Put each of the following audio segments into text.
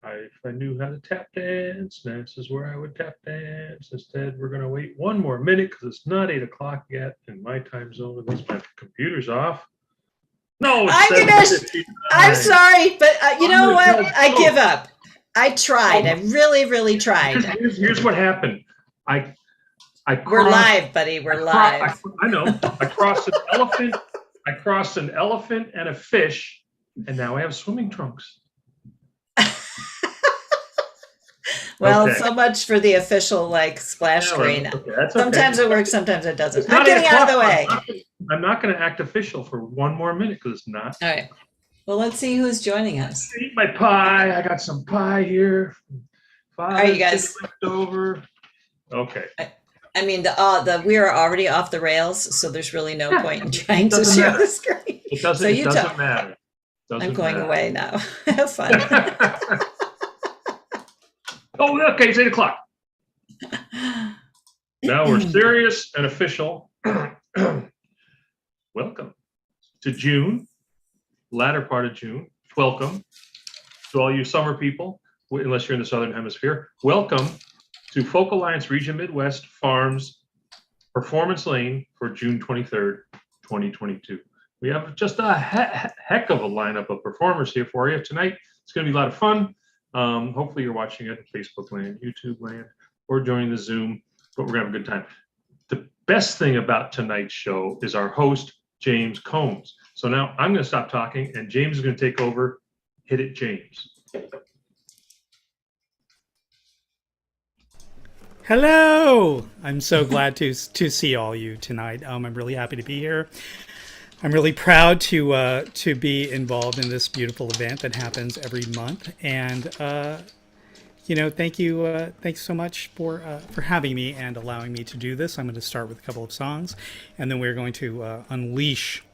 If I knew how to tap dance, this is where I would tap dance. Instead, we're going to wait one more minute because it's not 8 o'clock yet in my time zone, unless my computer's off. No, it's I'm sorry, but you know what? I give up. I tried. I really, really tried. Here's what happened. We're live, buddy. We're live. I know. I crossed an elephant and a fish, and now I have swimming trunks. Well, so much for the official splash screen. Okay, sometimes it works, sometimes it doesn't. I'm getting out of the way. I'm not going to act official for one more minute because it's not. All right. Well, let's see who's joining us. Eat my pie. I got some pie here. All right, you guys. Left over. Okay. I mean, we are already off the rails, so there's really no point in trying to share the screen. It doesn't matter. I'm going away now. Have fun. Oh, okay, it's 8 o'clock. Now we're serious and official. Welcome to June, latter part of June. Welcome to all you summer people, unless you're in the Southern Hemisphere. Welcome to Folk Alliance Region Midwest Farms Performance Lane for June 23rd, 2022. We have just a heck of a lineup of performers here for you tonight. It's going to be a lot of fun. Hopefully you're watching it in Facebook land, YouTube land, or joining the Zoom, but we're gonna have a good time. The best thing about tonight's show is our host, James Combs. So now I'm gonna stop talking and James is gonna take over. Hit it, James. Hello! I'm so glad to see all you tonight. I'm really happy to be here. I'm really proud to be involved in this beautiful event that happens every month, and thank you so much for having me and allowing me to do this. I'm going to start with a couple of songs, and then we're going to unleash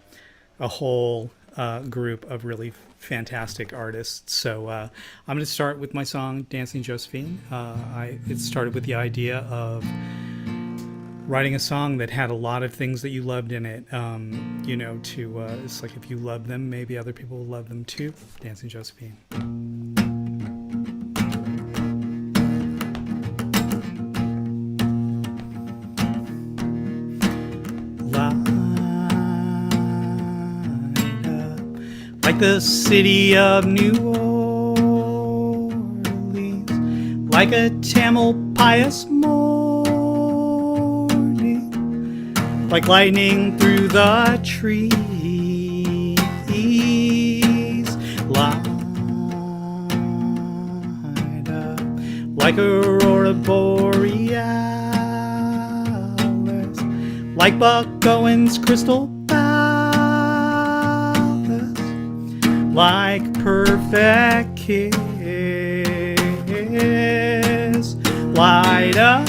a whole group of really fantastic artists. So I'm going to start with my song "Dancing Josephine." It started with the idea of writing a song that had a lot of things that you loved in it, it's like if you love them, maybe other people will love them too. Dancing Josephine. Like the city of New Orleans, like a Tamil pious morning, like lightning through the trees, light up like aurora borealis, like Buck Owens' Crystal Palace, like perfect kiss, light up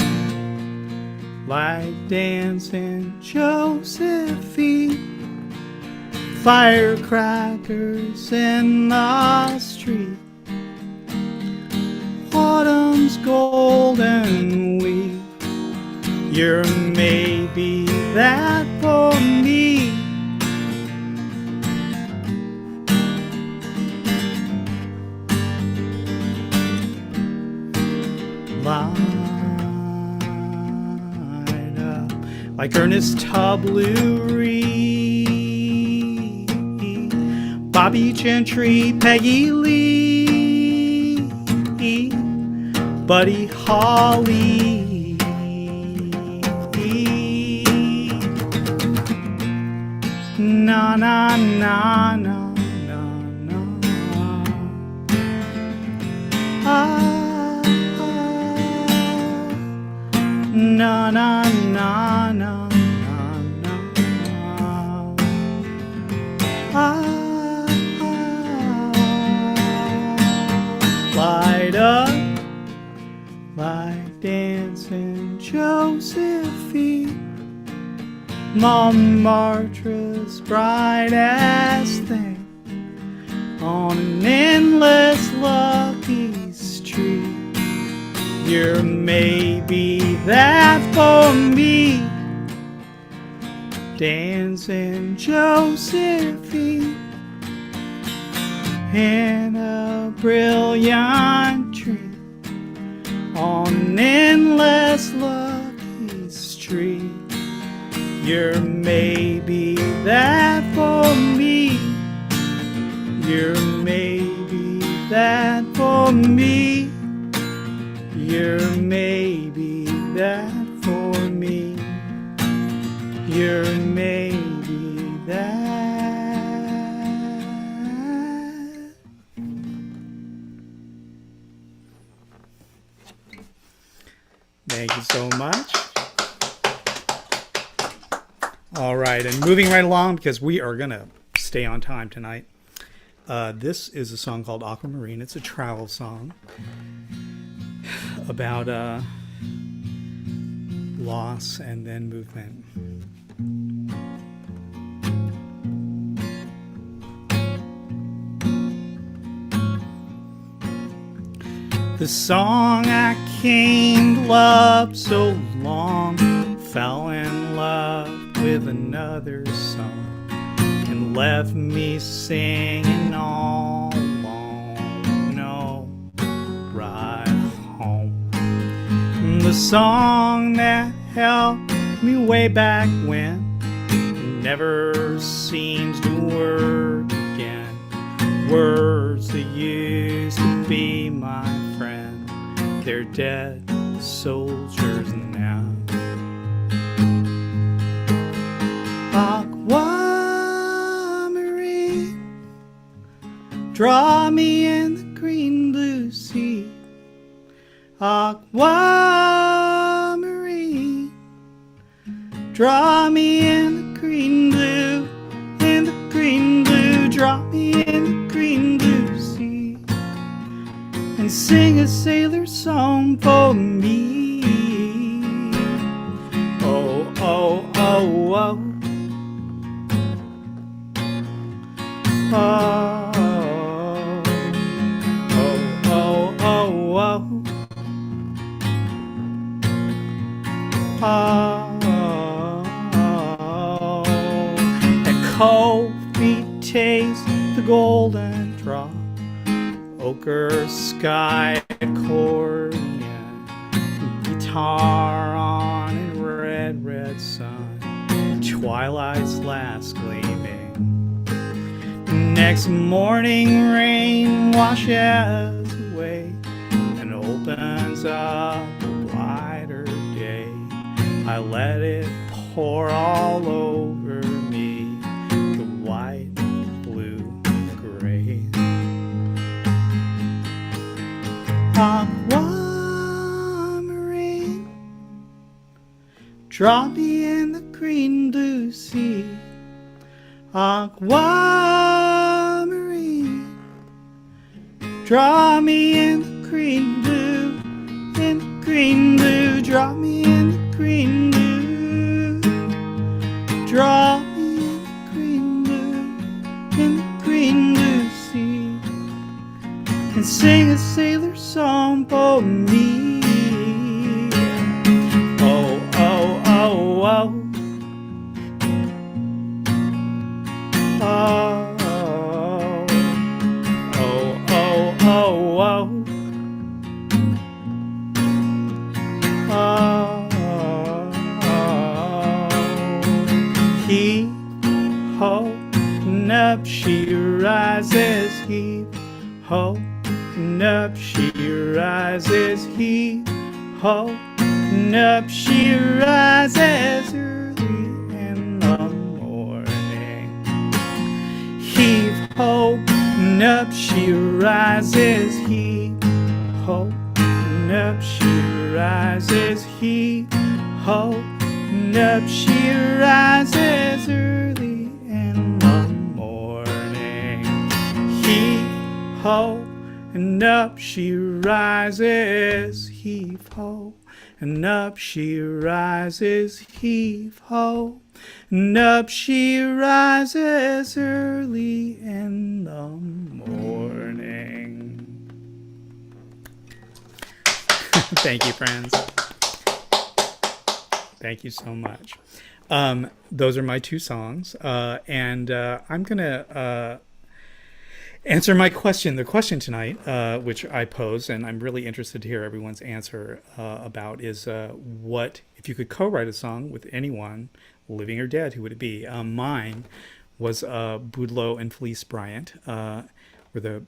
like dancing Josephine, firecrackers in the street, autumn's golden wheat, you're maybe that for me. Like Ernest Tubbs Reed, Bobby Gentry, Peggy Lee, Buddy Holly, na na na na na na, na na na na. Light up like dancing Josephine, Montmartre's brightest thing, on an endless lucky street, you're maybe that for me. Dancing Josephine, Annabelle brilliant dream on endless lucky street. You're maybe that for me. You're maybe that for me. You're maybe that for me. You're maybe that. Thank you so much. All right, and moving right along because we are going to stay on time tonight. This is a song called Aquamarine. It's a travel song about loss and then movement. The song I came to love so long fell in love with another song and left me singing all alone, no ride home. The song that helped me way back when never seems to work again. Words that used to be my friend, they're dead soldiers now. Aquamarine, draw me in the green blue sea. Aquamarine, draw me in the green blue, in the green blue, draw me in the green blue sea, and sing a sailor song for me. Oh, oh, oh, oh. Oh, oh, oh, oh, oh. Oh, at cold feet taste the golden drop, ochre sky accordion, guitar on a red, red sun, twilight's last gleaming. Next morning rain washes away and opens up a brighter day. I let it pour all over me, the white, blue, gray. Aquamarine, drop me in the green blue sea. Aquamarine, draw me in the green blue, in the green blue, draw me in the green blue, draw me in the green blue, in the green blue sea, and sing a sailor song for me. Oh, oh, oh, oh. Oh, oh, oh, oh, oh. Heave ho, and up she rises. Heave ho, and up she rises. Heave ho, and up she rises early in the morning. Heave ho, and up she rises. Heave ho, and up she rises. Heave ho, and up she rises early in the morning. Heave ho, and up she rises. Heave ho, and up she rises. Heave ho, and up she rises early in the morning. Thank you, friends. Thank you so much. Those are my two songs. And I'm going to answer my question. The question tonight, which I pose, and I'm really interested to hear everyone's answer about, is what if you could co-write a song with anyone, living or dead, who would it be? Mine was Boudleaux and Felice Bryant, were the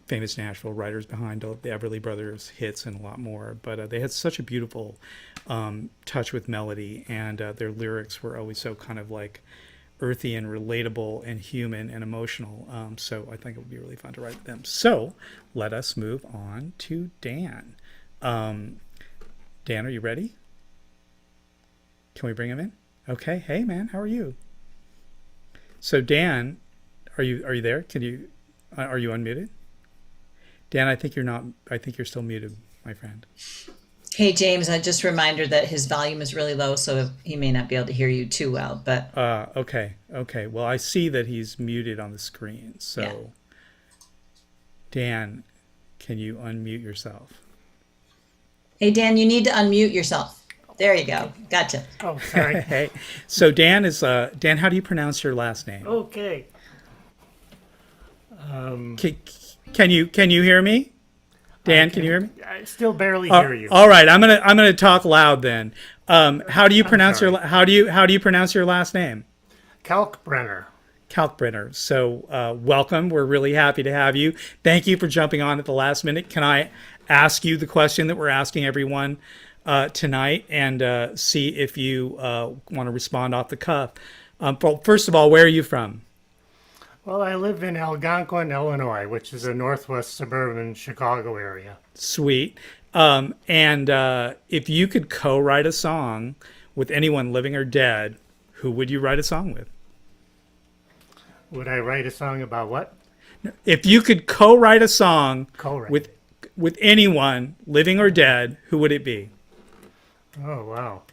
famous Nashville writers behind all the Everly Brothers hits and a lot more. But they had such a beautiful touch with melody, and their lyrics were always so kind of like earthy and relatable and human and emotional. So I think it would be really fun to write with them. So let us move on to Dan. Dan, are you ready? Can we bring him in? Okay. Hey, man, how are you? So Dan, are you there? Are you unmuted? Dan, I think you're not. I think you're still muted, my friend. Hey, James, just a reminder that his volume is really low, so he may not be able to hear you too well. But okay. Well, I see that he's muted on the screen. So, yeah. Dan, can you unmute yourself? Hey, Dan, you need to unmute yourself. There you go. Gotcha. Oh, sorry. Hey, so Dan is Dan. How do you pronounce your last name? Okay. Can you hear me? Dan, can you hear me? I still barely hear you. All right, I'm gonna talk loud then. How do you pronounce how do you pronounce your last name? Kalkbrenner. Kalkbrenner. So welcome. We're really happy to have you. Thank you for jumping on at the last minute. Can I ask you the question that we're asking everyone tonight, and see if you want to respond off the cuff? Well, first of all, where are you from? Well, I live in Algonquin, Illinois, which is a northwest suburban Chicago area. Sweet. And if you could co-write a song with anyone living or dead, who would you write a song with? Would I write a song about what? If you could co-write a song Co-write. with anyone living or dead, who would it be? Oh, wow.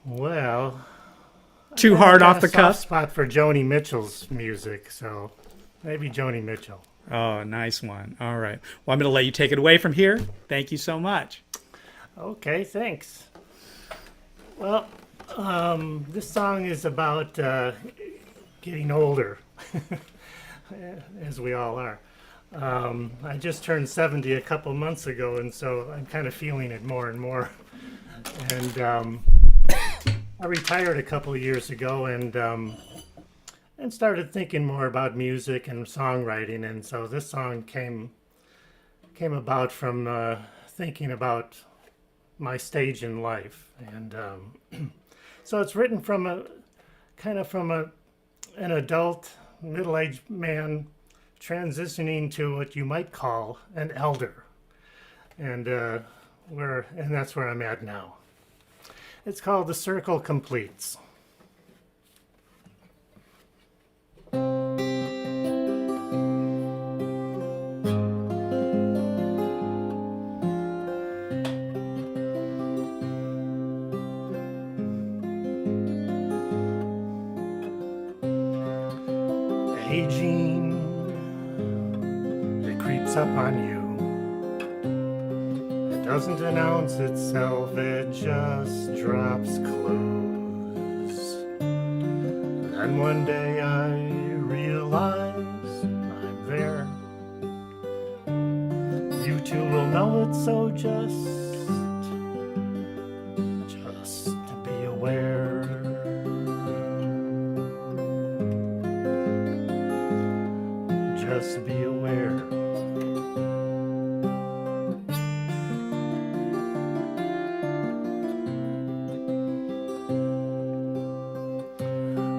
Well, Too hard got off the a soft cuff? spot for Joni Mitchell's music, so maybe Joni Mitchell. Oh, nice one. All right. Well, I'm going to let you take it away from here. Thank you so much. Okay, thanks. Well, this song is about getting older, as we all are. I just turned 70 a couple months ago, and so I'm kind of feeling it more and more. And I retired a couple of years ago, and started thinking more about music and songwriting. And so this song came about from thinking about my stage in life. And so it's written from an adult middle-aged man transitioning to what you might call an elder, and that's where I'm at now. It's called "The Circle Completes." Aging, it creeps up on you. It doesn't announce itself, it just drops clues. And one day I realize I'm there. You too will know it, so just be aware. Just be aware.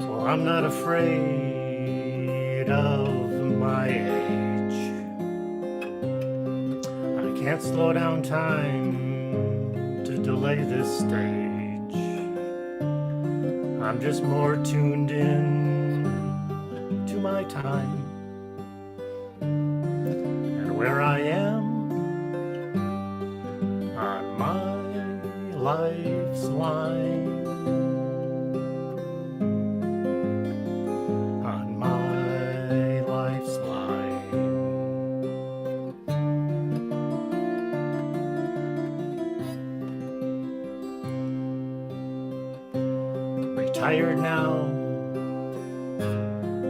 Well, I'm not afraid of my age. I can't slow down time to delay this stage. I'm just more tuned in to my time. Where I am on my life's line, on my life's line. Retired now,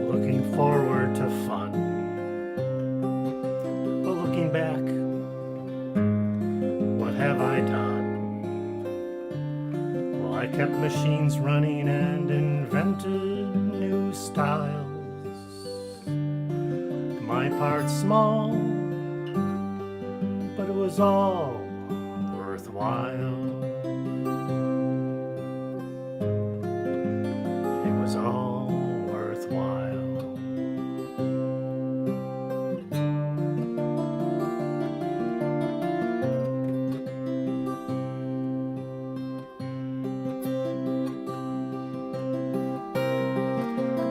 looking forward styles. My part small, but it was all worthwhile. It was all worthwhile.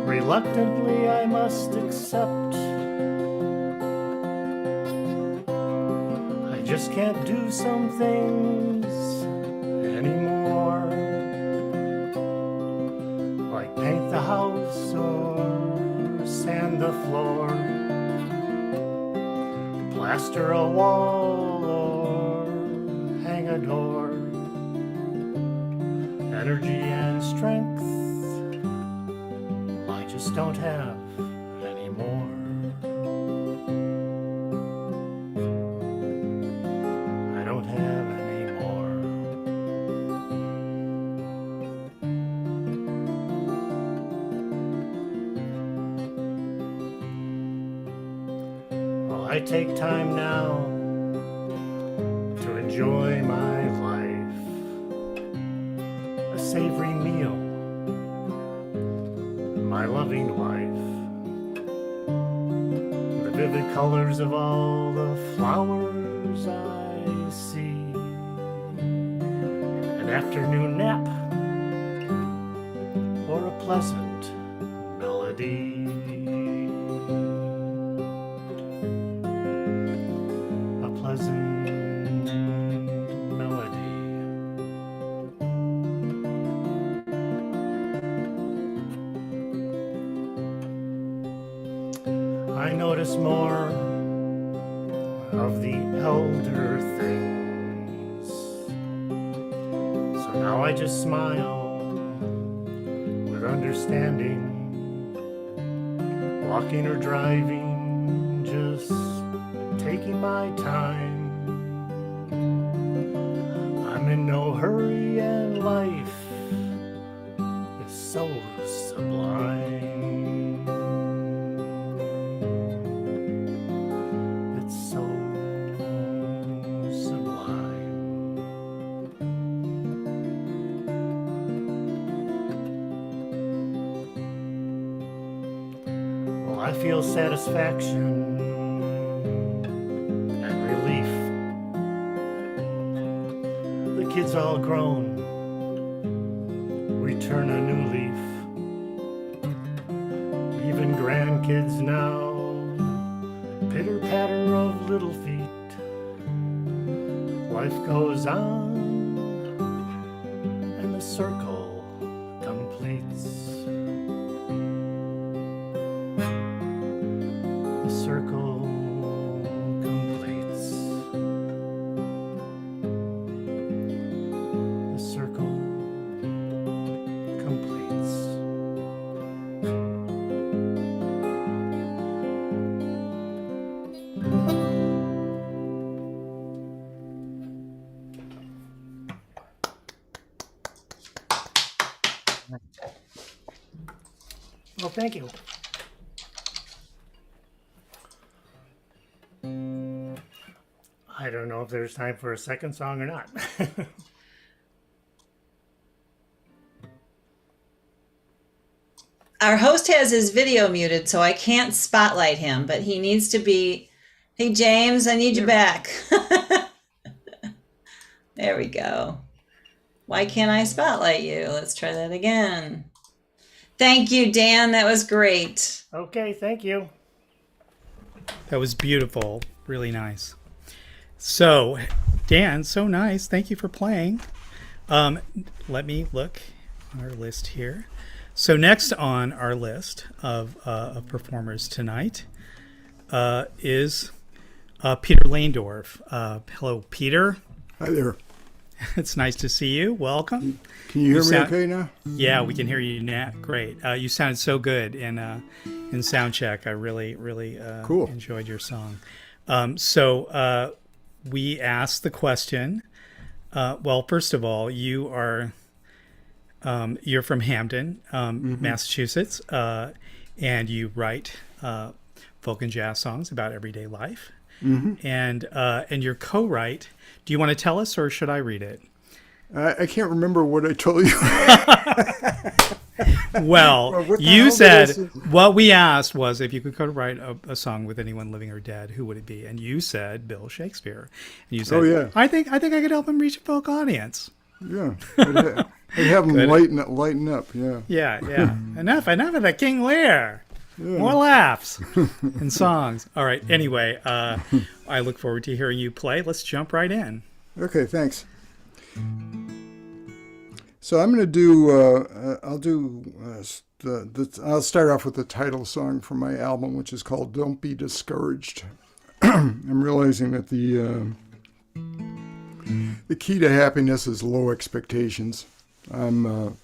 Reluctantly, I must accept I just can't do some things anymore, like paint the house or sand the floor, plaster a wall or hang a door. Energy and strength I just don't have anymore. I don't have anymore. Well, I take time now to enjoy my life, a savory meal, my loving wife, the vivid colors of all the flowers I see, an afternoon nap, or a pleasant melody. A pleasant melody. I notice more of the elder things, so now I just smile with understanding, walking or driving, just taking my time. I'm in no hurry and life is so sublime. It's so sublime. Well, I feel satisfaction and relief. The kids all grown, we turn a new leaf. Even grandkids now, pitter patter of little feet. Life goes on, and the circle completes. The circle completes. The circle completes. Well, thank you. I don't know if there's time for a second song or not. Our host has his video muted, so I can't spotlight him, but he needs to be. Hey, James, I need you back. There we go. Why can't I spotlight you? Let's try that again. Thank you, Dan. That was great. Okay, thank you. That was beautiful. Really nice. So, Dan, so nice. Thank you for playing. Let me look on our list here. So next on our list of performers tonight is Peter Landorf. Hello, Peter. Hi there. It's nice to see you. Welcome. Can you hear me sound- okay now? Yeah, we can hear you now. Great. You sounded so good in sound check. I really Cool. enjoyed your song. So we asked the question. Well, first of all, you are You're from Hamden, Massachusetts, and you write folk and jazz songs about everyday life. And your co-write. Do you want to tell us, or should I read it? I can't remember what I told you. Well, what the you hell said did I say? what we asked was if you could co-write a song with anyone living or dead, who would it be? And you said Bill Shakespeare. And you said, Oh, yeah. I think I could help him reach a folk audience. Yeah, I'd have them lighten up. Yeah. Yeah. enough of the King Lear. More laughs and songs. All right. Anyway, I look forward to hearing you play. Let's jump right in. Okay, thanks. So I'm going to do. I'll start off with the title song from my album, which is called "Don't Be Discouraged." I'm realizing that the key to happiness is low expectations. I'm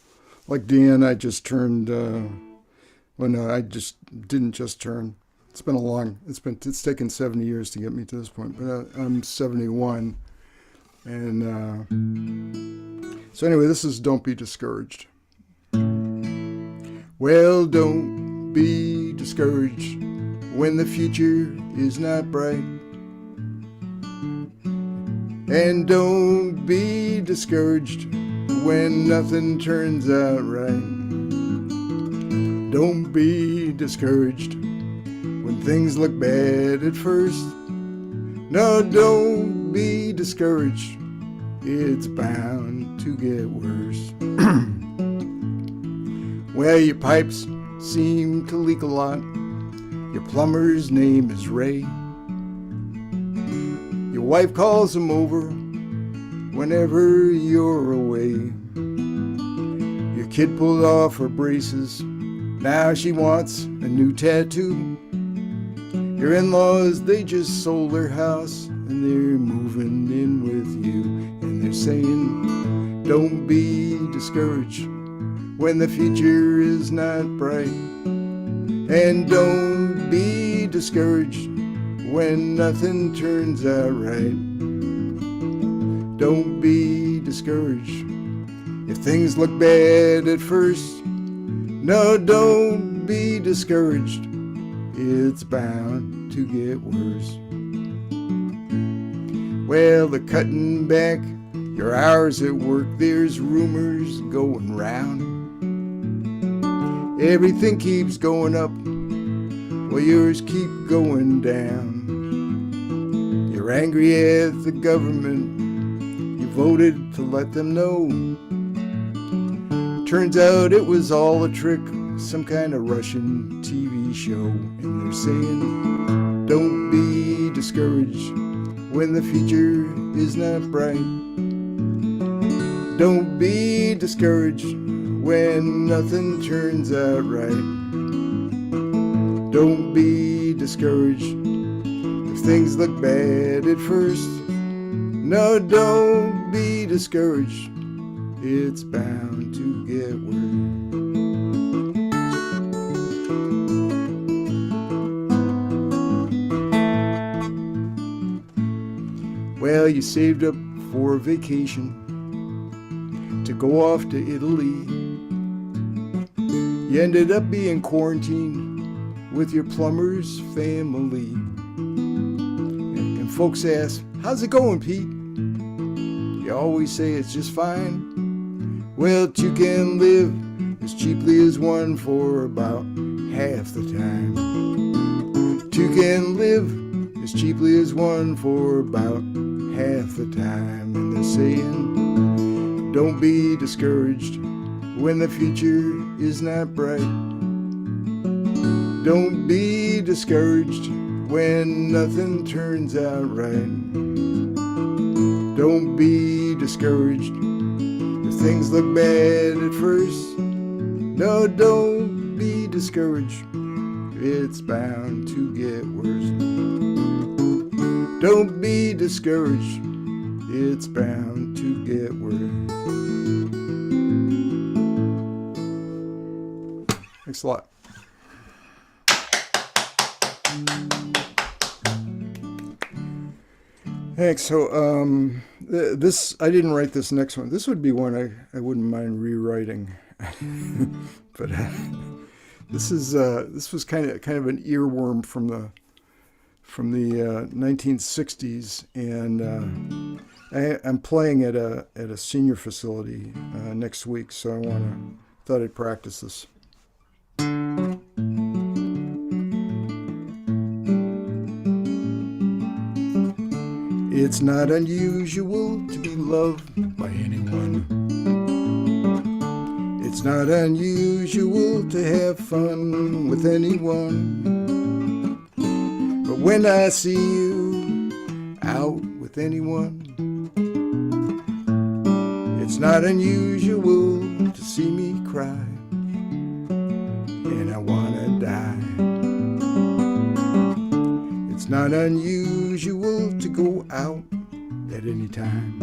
like Dan. I just turned. Well, no, I just didn't just turn. It's taken 70 years to get me to this point, but I'm 71. And so anyway, this is Don't Be Discouraged. Well, don't be discouraged when the future is not bright. And don't be discouraged when nothing turns out right. Don't be discouraged when things look bad at first. No, don't be discouraged. It's bound to get worse. Well, your pipes seem to leak a lot. Your plumber's name is Ray. Your wife calls him over whenever you're away. Your kid pulled off her braces. Now she wants a new tattoo. Your in-laws, they just sold their house and they're moving in with you. And they're saying, don't be discouraged when the future is not bright. And don't be discouraged when nothing turns out right. Don't be discouraged if things look bad at first. No, don't be discouraged. It's bound to get worse. Well, they're cutting back your hours at work. There's rumors going round. Everything keeps going up, while yours keep going down. You're angry at the government. You voted to let them know. Turns out it was all a trick, some kind of Russian TV show. And they're saying, don't be discouraged when the future is not bright. Don't be discouraged when nothing turns out right. Don't be discouraged if things look bad at first. No, don't be discouraged. It's bound to get worse. Well, you saved up for a vacation to go off to Italy. You ended up being quarantined with your plumber's family. And folks ask, how's it going, Pete? You always say it's just fine. Well, two can live as cheaply as one for about half the time. Two can live as cheaply as one for about half the time. And they're saying, don't be discouraged when the future is not bright. Don't be discouraged when nothing turns out right. Don't be discouraged if things look bad at first. No, don't be discouraged. It's bound to get worse. Don't be discouraged. It's bound to get worse. Thanks a lot. Thanks. So This I didn't write this next one. This would be one I wouldn't mind rewriting, but this was kind of an earworm from the 1960s, and I'm playing at a senior facility next week, so thought I'd practice this. It's not unusual to be loved by anyone. It's not unusual to have fun with anyone. But when I see you out with anyone, it's not unusual to see me cry, and I wanna die. It's not unusual to go out at any time.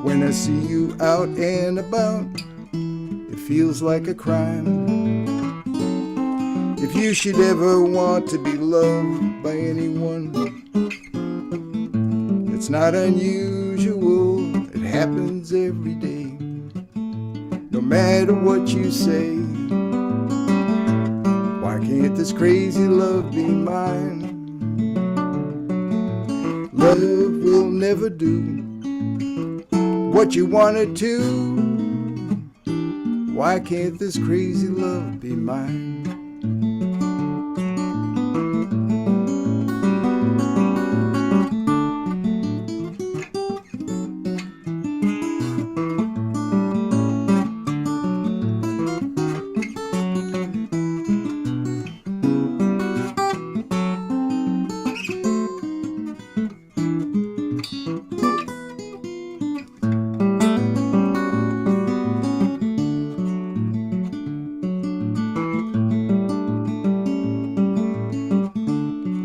When I see you out and about, it feels like a crime. If you should ever want to be loved by anyone, it's not unusual, it happens every day. No matter what you say, why can't this crazy love be mine? Love will never do what you want it to. Why can't this crazy love be mine?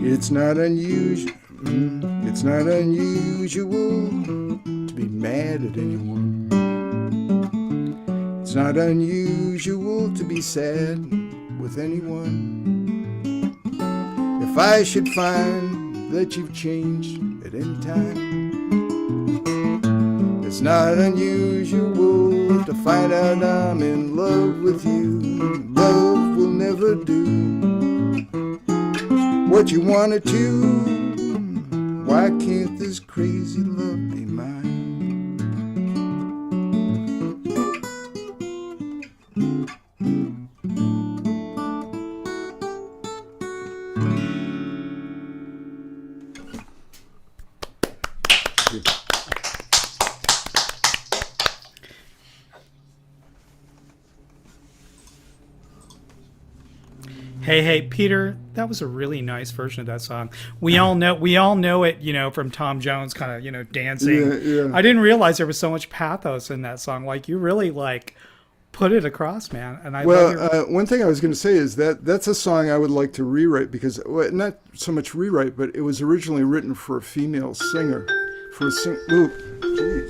It's not unusual. It's not unusual to be mad at anyone. It's not unusual to be sad with anyone. If I should find that you've changed at any time, it's not unusual to find out I'm in love with you. Love will never do what you wanted to. Why can't this crazy love be mine? Hey, Peter, that was a really nice version of that song. We all know it, from Tom Jones kind of, dancing. Yeah. I didn't realize there was so much pathos in that song. Like, you really, put it across, man. And one thing I was going to say is that's a song I would like to rewrite, because not so much rewrite, but it was originally written for a female singer. Ooh, jeez.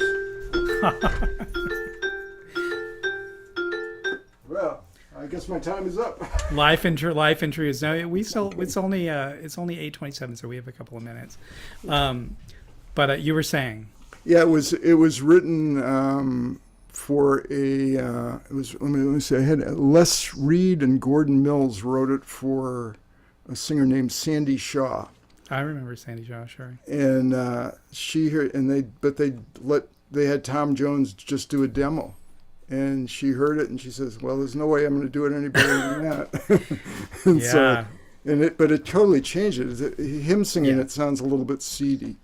Well, I guess my time is up. Life intrudes. No, it's only 8:27, so we have a couple of minutes. But you were saying, yeah, it was written for a. Let me see. I had Les Reed and Gordon Mills wrote it for a singer named Sandy Shaw. I remember Sandy Shaw, sure. And they had Tom Jones just do a demo. And she heard it, and she says, "Well, there's no way I'm going to do it any better than that." And yeah. But it totally changed it. Him singing it sounds a little bit seedy.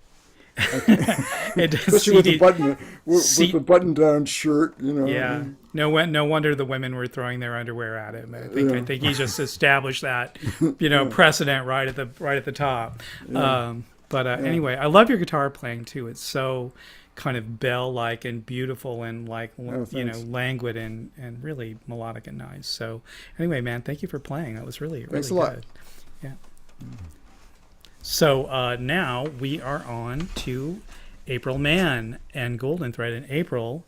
Especially with the button-down shirt, Yeah. No wonder the women were throwing their underwear at him. I think he just established that, precedent right at the top. Yeah. Anyway, I love your guitar playing too. It's so kind of bell-like and beautiful and languid and really melodic and nice. So anyway, man, thank you for playing. That was really Thanks a good. lot. Yeah. So now we are on to April Mann and Golden Thread. And April,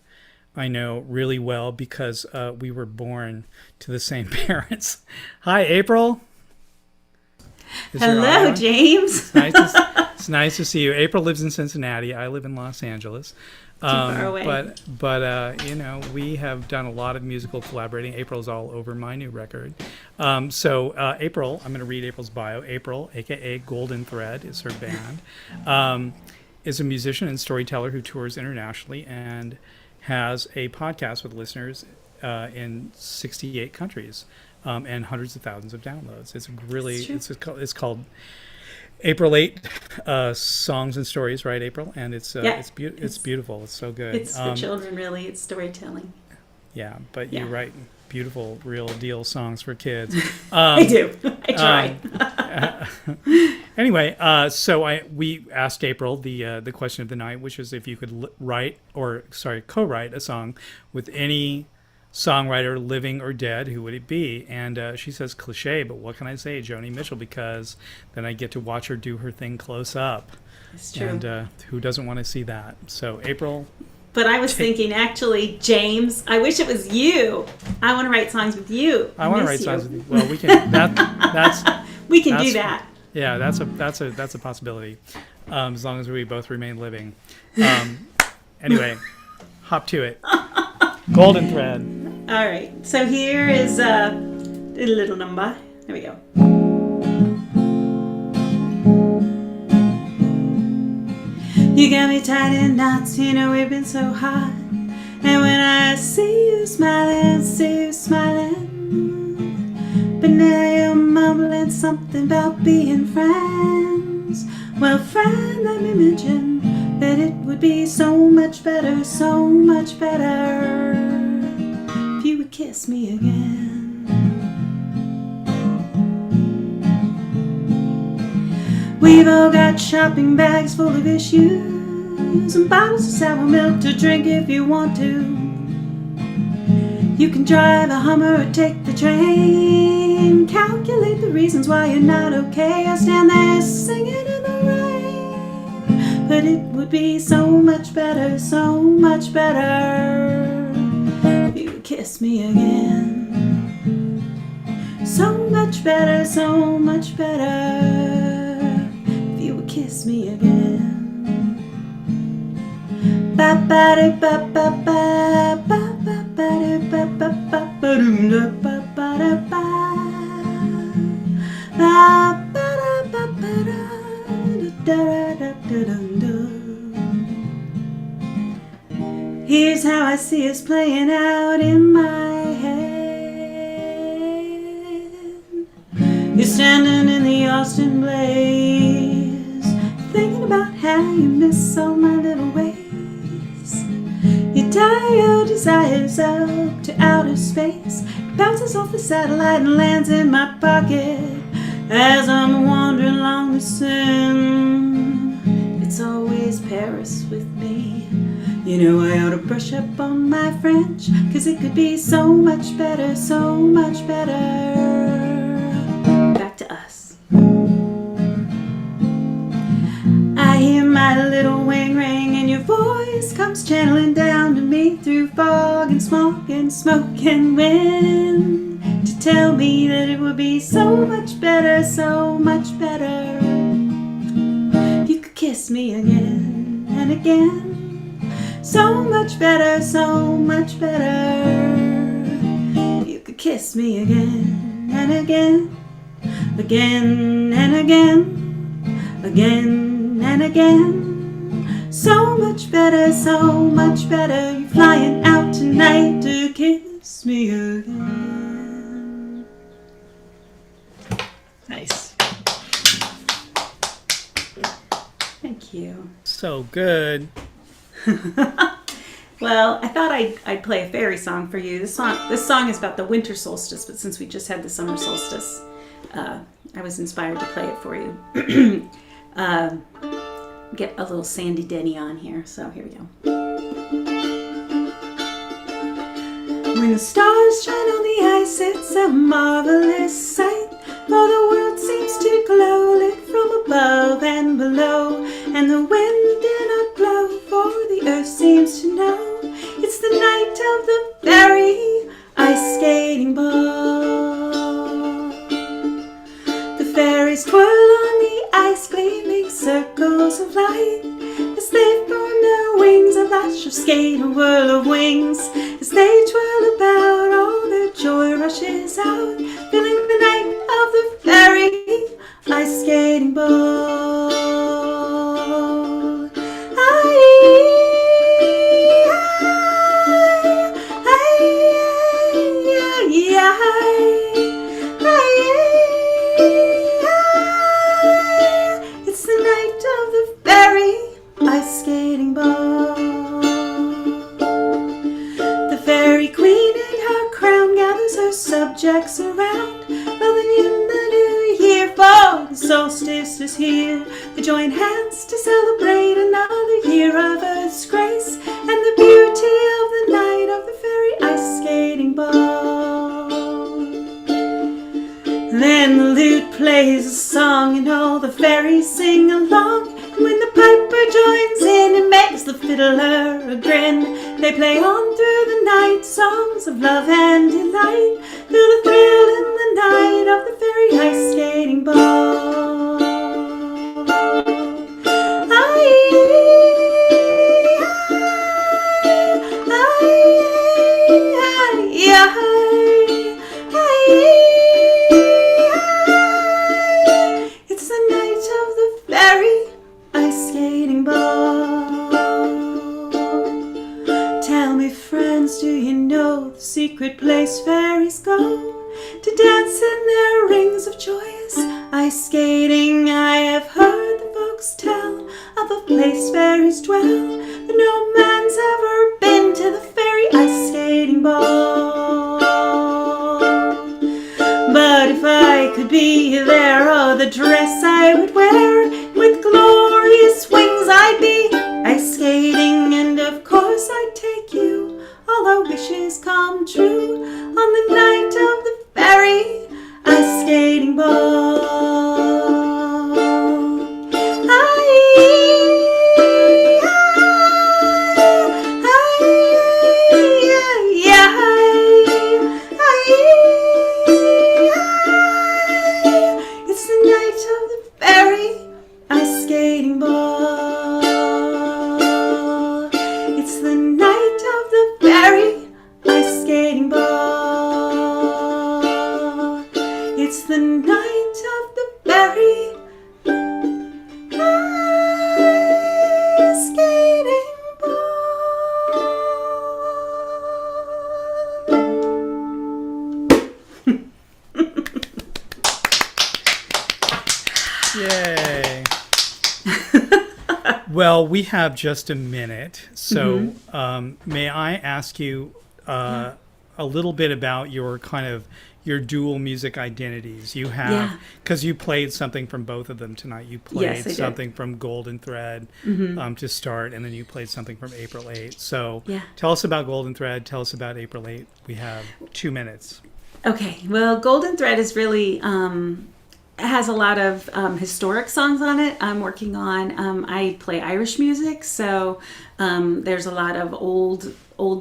I know really well because we were born to the same parents. Hi, April. Hello, James. It's It's nice to see you. April lives in Cincinnati. I live in Los Angeles. far away. But you know, we have done a lot of musical collaborating. April's all over my new record. April, I'm going to read April's bio. April, aka Golden Thread, is her band. Is a musician and storyteller who tours internationally and has a podcast with listeners in 68 countries and hundreds of thousands of downloads. It's really it's called April 8 Songs and Stories, right, April? And it's beautiful. It's so good. It's for children, really. It's storytelling. Yeah, but you write beautiful, real deal songs for kids. I do. I try. Anyway, we asked April the question of the night, which is if you could co-write a song with any songwriter, living or dead, who would it be? And she says cliche, but what can I say, Joni Mitchell, because then I get to watch her do her thing close up. It's true. And who doesn't want to see that? So April. But I was thinking, actually, James, I wish it was you. I want to write songs with you. I want to write songs with you. Well, we can. We can do that. Yeah, that's a possibility, as long as we both remain living. Anyway, hop to it. Golden Thread. All right. So here is a little number. There we go. You got me tied in knots, you know we've been so hot. And when I see you smiling, but now you're mumbling something about being friends. Well, friend, let me mention that it would be so much better if you would kiss me again. We've all got shopping bags full of issues and bottles of sour milk to drink if you want to. You can drive a Hummer or take the train, calculate the reasons why you're not okay, or stand there singing in the rain. But it would be so much better if you would kiss me again. So much better if you would kiss me again. Ba ba da ba ba ba ba ba ba da ba ba ba ba doom da ba ba da ba ba ba da ba ba da da da da da da. Here's how I see us playing out in my head. You're standing in the Austin blaze, thinking about how you miss all my little ways. You tie your desires up to outer space, bounces off the satellite and lands in my pocket. As I'm wandering along the Seine, it's always Paris with me. You know I ought to brush up on my French, 'cause it could be so much better. Back to us. I hear my little wing ring and your voice comes channeling down to me through fog and smoke and wind, to tell me that it would be so much better if you could kiss me again and again. So much better if you could kiss me again and again, again and again, again and again. So much better, you're flying out tonight to kiss me again. Nice. Thank you. So good. Well, I thought I'd play a fairy song for you. This song is about the winter solstice, but since we just had the summer solstice, I was inspired to play it for you. Get a little Sandy Denny on here, so here we go. When the stars shine on the ice, it's a marvelous sight, for the world seems to glow lit from above and below, and the wind dare not blow, for the earth seems to know it's the night of the fairy ice skating ball. The fairies twirl on the ice, gleaming circles of light as they form their wings, a flash of skate, a whirl of wings as they twirl about, all their joy rushes out, filling the night of the fairy ice skating ball. It's the night of the fairy ice skating ball. The fairy queen in her crown gathers her subjects around, rolling in the new year, for the solstice is here. They join hands to celebrate another year of Earth's grace and the beauty of the night of the fairy ice skating ball. Then the lute plays a song and all the fairies sing along. And when the piper joins in, it makes the fiddler a grin. They play on through the night, songs of love and delight, through the thrill in the night of the fairy ice skating ball. It's the night of the fairy ice skating ball. Tell me, friends, do you know the secret place fairies go to dance in their rings of joyous ice skating? I have heard the folks tell of a place fairies dwell, but no man's ever been to the fairy ice skating ball. But if I could be there, oh, the dress I would wear, with glorious wings I'd be ice skating, and of course I'd take you, all our wishes come true, on the night of the fairy ice skating ball. It's the night of the fairy ice skating ball. It's the night of the fairy ice skating ball. It's the night of the fairy ice skating Yay. Well, we have just a minute, so may I ask you a little bit about your kind of your dual music identities? You have, because you played something from both of them tonight. You played Yes, I did. something from Golden Thread to start, and then you played something from April 8. So tell us about Golden Thread. Tell us about April 8. We have 2 minutes. Okay, well, Golden Thread is really has a lot of historic songs on it. I'm working on. I play Irish music, so there's a lot of old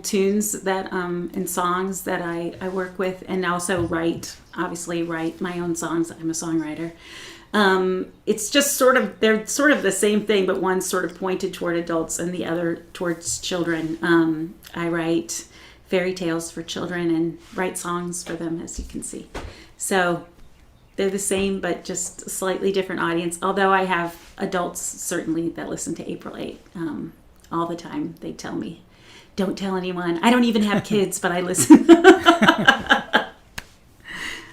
tunes that and songs that I work with, and also write my own songs. I'm a songwriter. It's just they're sort of the same thing, but one's sort of pointed toward adults and the other towards children. I write fairy tales for children and write songs for them, as you can see. So they're the same, but just a slightly different audience. Although I have adults certainly that listen to April 8 all the time. They tell me, "Don't tell anyone." I don't even have kids, but I listen.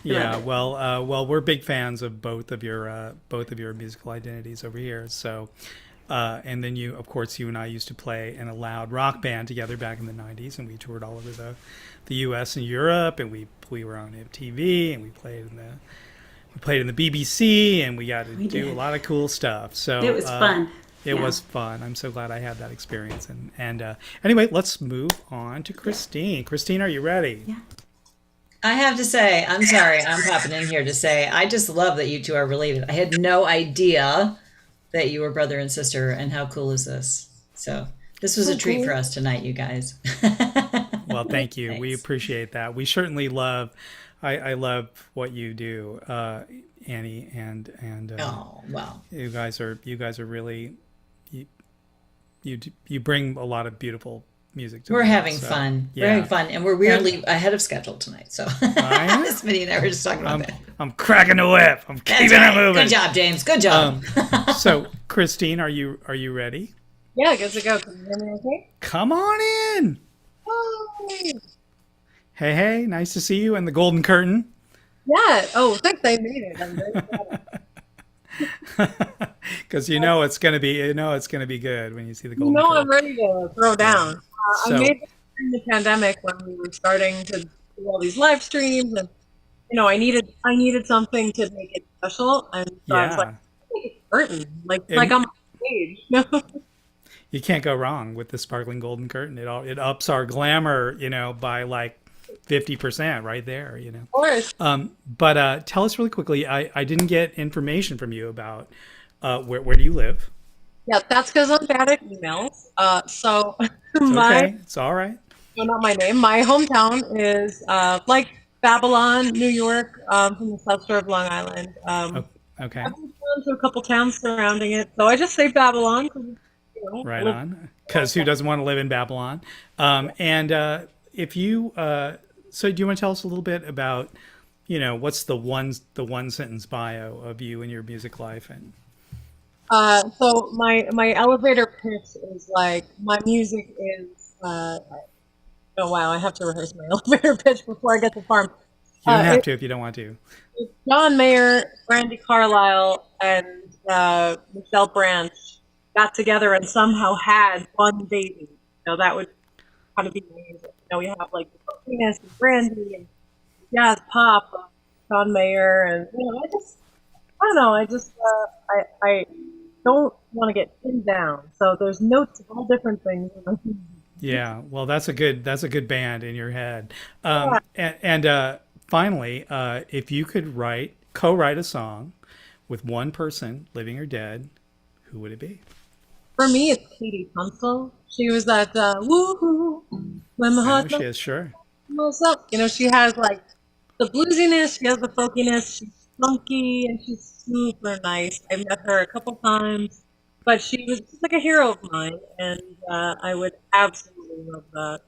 Yeah, well, we're big fans of both of your musical identities over here. So, and then you and I used to play in a loud rock band together back in the '90s, and we toured all over the U.S. and Europe, and we were on MTV, and we played in the BBC, and we got to do a lot of cool stuff. So it was fun. It was fun. I'm so glad I had that experience. And anyway, let's move on to Christine. Christine, are you ready? Yeah. I have to say, I'm sorry, I'm popping in here to say, I just love that you two are related. I had no idea that you were brother and sister, and how cool is this? So this was a treat for us tonight, you guys. Well, thank you. Thanks. We appreciate that. We certainly love I love what you do, Annie, and Oh, wow. you guys are really you bring a lot of beautiful music to We're the world, having so, fun. yeah. We're having fun, and we're weirdly ahead of schedule tonight. So, am? this Minnie and I were just talking about that. I'm cracking the whip. I'm That's keeping right. it moving. Good job, James. Good job. So, Christine, are you ready? Yeah, good to go. Can you hear me okay? Come on in. Oh, Hey, nice to see you in the Golden Curtain. yeah. Oh, thanks. I made it. I'm very proud of Because you know it's gonna be good when you see the you. Golden know, Curtain. I'm ready to throw down. So- I made it during the pandemic when we were starting to do all these live streams, and I needed something to make it special, and so I was like, make it curtain, like I'm on stage. You can't go wrong with the sparkling golden curtain. It ups our glamour, by like 50% right there, Of course. But tell us really quickly. I didn't get information from you about where do you live? Yeah, that's because I'm bad at emails. So It's okay. It's all right. no, not my name. My hometown is like Babylon, New York, from the south shore of Long Island. Okay. I've moved on to a couple towns surrounding it, so I just say Babylon. 'Cause, Right on. Because who doesn't want to live in Babylon? And if you, so do you want to tell us a little bit about, what's the one sentence bio of you and your music life? And So my elevator pitch is like my music is. Oh wow, I have to rehearse my elevator pitch before I get to farm. you don't have to if you don't want to. It's John Mayer, Brandy Carlisle, and Michelle Branch got together and somehow had one baby. That would kind of be amazing. We have like the Venus and Brandy and jazz pop, John Mayer, and I don't know. I don't want to get pinned down. So there's notes of all different things. Yeah, well, that's a good band in your head. And finally, if you could co-write a song with one person, living or dead, who would it be? For me, it's Katie Tunstall. She was that woohoo when the I heart know she is, sure. goes up. She has like the bluesiness, she has the folkiness. She's funky and she's super nice. I've met her a couple times, but she was just like a hero of mine, and I would absolutely love that.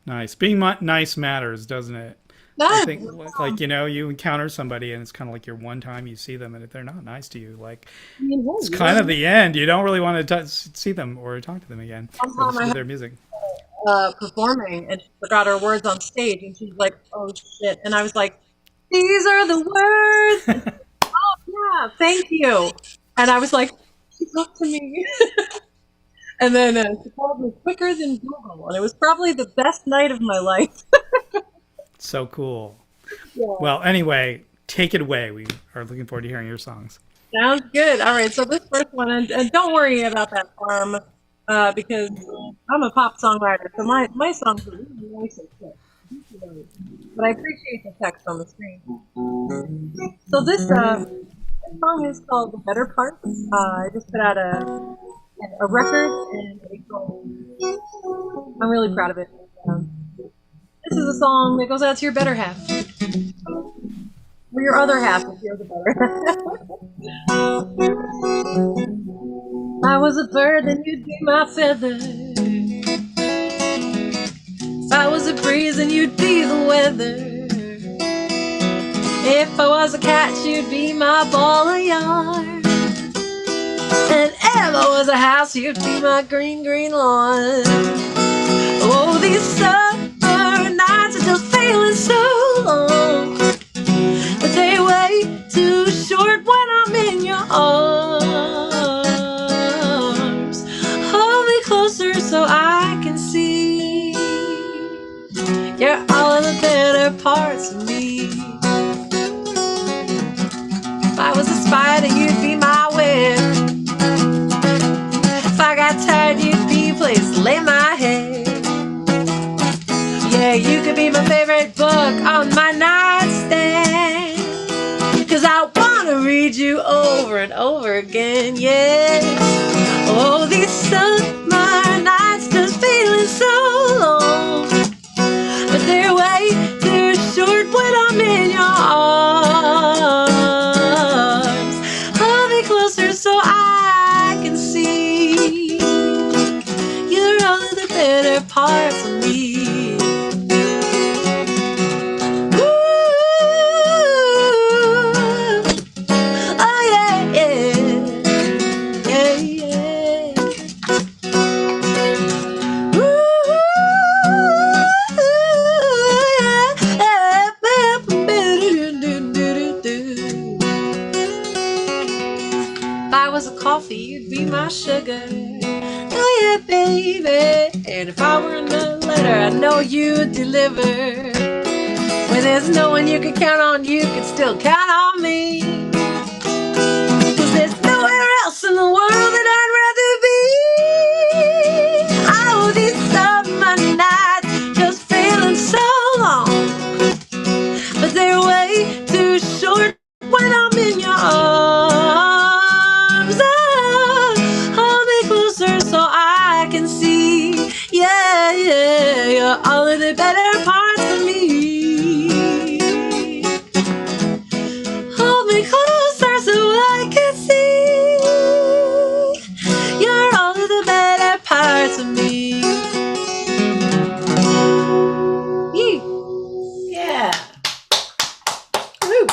Nice. Being nice matters, doesn't it? I think, like, you encounter somebody and it's kind of like your one time you see them, and if they're not nice to you, like, it's kind of the end. You don't really want to see them or talk to them again. Or listen to their music. Performing, and she forgot her words on stage, and she's like, "Oh shit!" And I was like, "These are the words." And she, oh yeah, thank you. And I was like, "She talked to me." And then she called me quicker than Google, and it was probably the best night of my life. So cool. Yeah. Well, anyway, take it away. We are looking forward to hearing your songs. Sounds good. All right, so this first one, and don't worry about that farm, because I'm a pop songwriter, so my songs are really nice and quick. But I appreciate the text on the screen. So this song is called The Better Part. I just put out a record in April. I'm really proud of it. This is a song that goes out to your better half. Or your other half if you're the better. I was a bird, then you'd be my feather. If I was a breeze, then you'd be the weather. If I was a cat, you'd be my ball of yarn. And if I was a house, you'd be my green, green lawn. Oh, these summer nights are just feeling so long, but they way too short when I'm in your arms. Hold me closer so I can see you're all of the better parts of me. If I was a spider, you'd be my web. If I got tired, you'd be a place to lay my head. Yeah, you could be my favorite book on my nightstand, 'cause I wanna read you over and over again, yeah. Oh, these summer nights just feeling so long, but they're way too short when I'm in your arms. Hold me closer so I can see you're all of the better parts of me. You'd be my sugar. Oh yeah, baby. And if I were another letter, I know you'd deliver. When there's no one you can count on, you can still count on me. 'Cause there's nowhere else in the world that I'd rather be. Oh, these summer nights just feeling so long, but they're way too short when I'm in your arms. So I can see, yeah, you're all of the better parts of me. Hold me closer so I can see, you're all of the better parts of me. Yeah. Woo.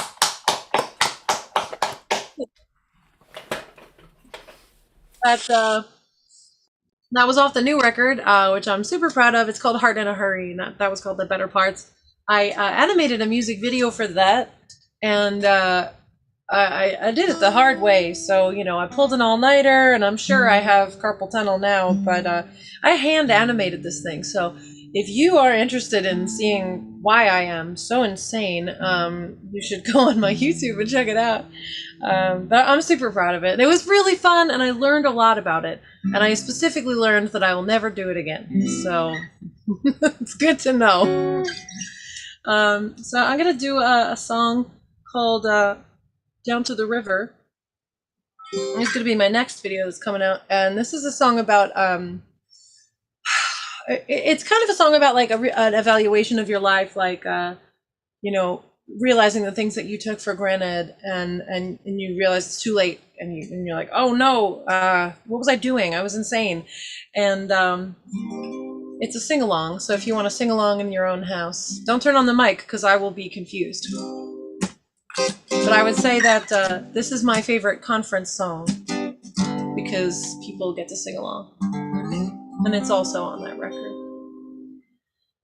That was off the new record, which I'm super proud of. It's called Heart in a Hurry, and that was called The Better Parts. I animated a music video for that, and I did it the hard way. So, you know, I pulled an all-nighter, and I'm sure I have carpal tunnel now, but I hand animated this thing. So if you are interested in seeing why I am so insane, you should go on my YouTube and check it out. But I'm super proud of it. It was really fun, and I learned a lot about it. And I specifically learned that I will never do it again. So it's good to know. So I'm going to do a song called Down to the River. It's going to be my next video that's coming out. And this is a song about... it's kind of a song about like an evaluation of your life, like, you know, realizing the things that you took for granted and you realize it's too late and you're like, oh no, what was I doing? I was insane. And it's a sing-along. So if you want to sing along in your own house, don't turn on the mic because I will be confused. But I would say that this is my favorite conference song because people get to sing along. And it's also on that record.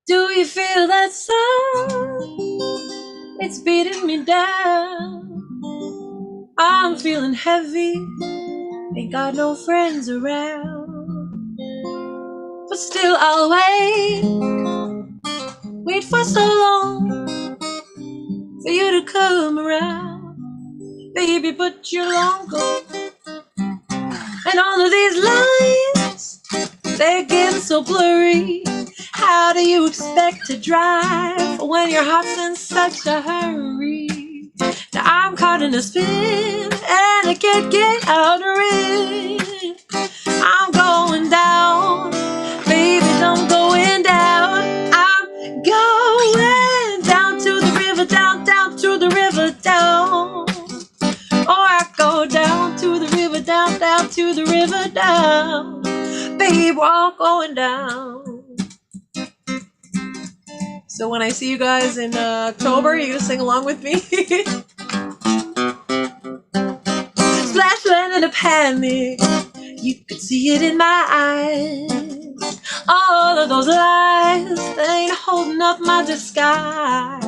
Do you feel that sound? It's beating me down. I'm feeling heavy. Ain't got no friends around. But still I'll wait for so long for you to come around. Baby, but you're long gone. And all of these lines, they're getting so blurry. How do you expect to drive when your heart's in such a hurry? Now I'm caught in a spin and I can't get out of it. I'm going down, baby, I'm going down. I'm going down to the river, down to the river, down. Or I go down to the river, down to the river, down. Babe, we're all going down. So when I see you guys in October, you're gonna sing along with me. Splash land in a panic, you could see it in my eyes. All of those lies, they ain't holding up my disguise.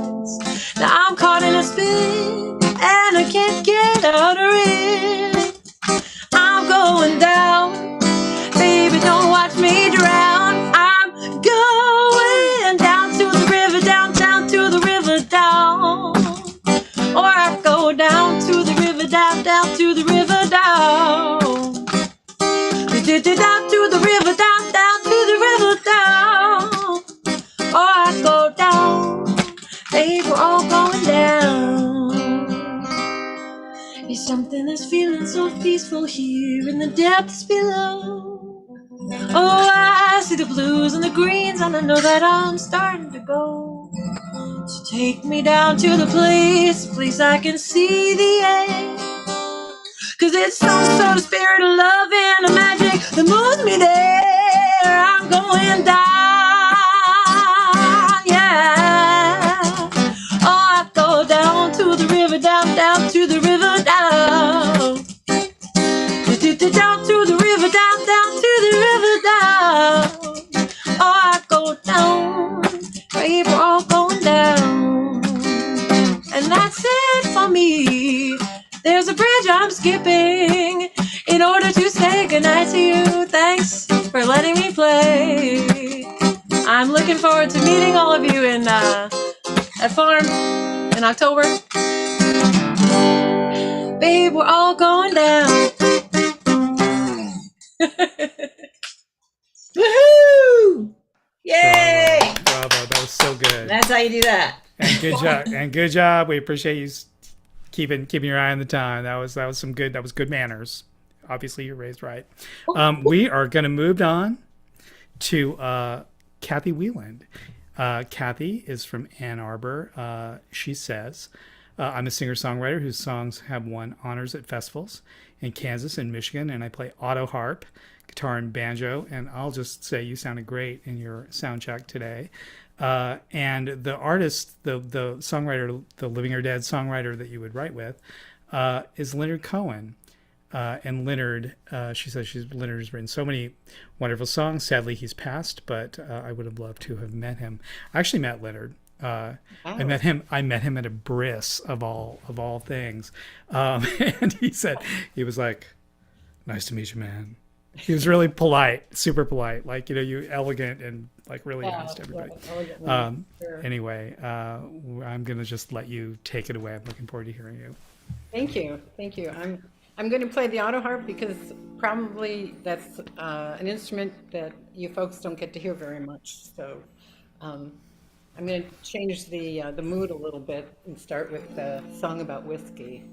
Now I'm caught in a spin, and I can't get out of it. I'm going down, baby, don't watch me drown. I'm going down to the river, down to the river, down. Or I go down to the river, down to the river, down. Down to the river, down to the river, down. Or I go down, babe, we're all going down. There's something that's feeling so peaceful here in the depths below. Oh, I see the blues and the greens, and I know that I'm starting to go. So take me down to the place I can see the end. Cause it's some sort of spirit of love and a magic that moves me there. I'm going down, yeah. Oh, I go down to the river, down to the river, down. Down to the river, down to the river, down. Oh, I go down, babe, we're all going down. And that's it for me. There's a bridge I'm skipping in order to say goodnight to you. Thanks for letting me play. I'm looking forward to meeting all of you in at Farm in October. Babe, we're all going down. Woohoo! Yay! Bravo, that was so good. That's how you do that. And good job. And good job. We appreciate you keeping your eye on the time. That was some good. That was good manners. Obviously, you're raised right. We are going to move on to Kathy Wieland. Kathy is from Ann Arbor. She says, I'm a singer-songwriter whose songs have won honors at festivals in Kansas and Michigan, and I play auto harp, guitar, and banjo. And I'll just say you sounded great in your sound check today. And the artist, the songwriter, the living or dead songwriter that you would write with, is Leonard Cohen. And Leonard, she says Leonard has written so many wonderful songs. Sadly, he's passed, but I would have loved to have met him. I actually met Leonard. I met him at a bris of all things, and he was like, "Nice to meet you, man." He was really polite, super polite, like, you elegant and like really nice to everybody. Anyway, I'm gonna just let you take it away. I'm looking forward to hearing you. Thank you. I'm going to play the auto harp because probably that's an instrument that you folks don't get to hear very much. So I'm going to change the mood a little bit and start with the song about whiskey.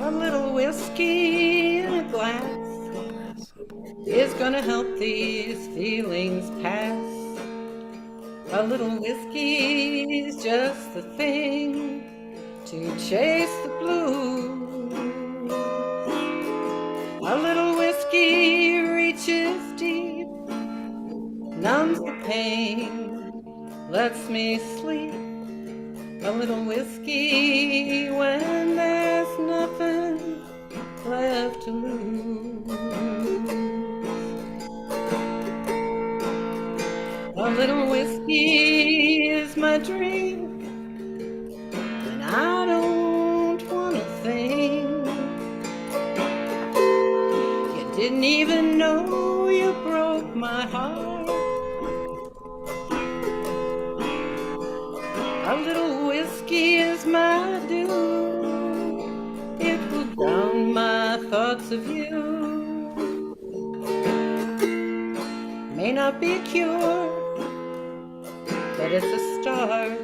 A little whiskey in a glass is gonna help these feelings pass. A little whiskey's just the thing to chase the blues. A little whiskey reaches deep, numbs the pain, lets me sleep. A little whiskey when there's nothing left to lose. A little whiskey is my drink, and I don't want to think. You didn't even know you broke my heart. A little whiskey is my due. It will drown my thoughts of you. May not be a cure, but it's a start.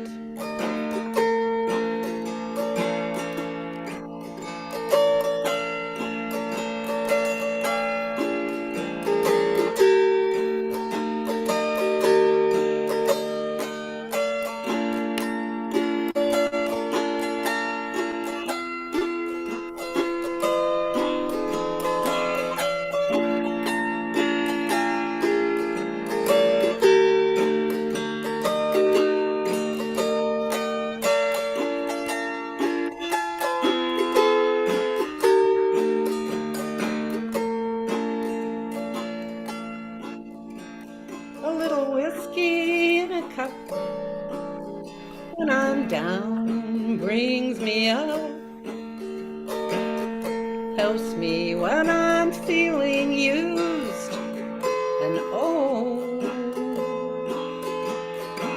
A little whiskey in a cup when I'm down brings me up, helps me when I'm feeling used and old.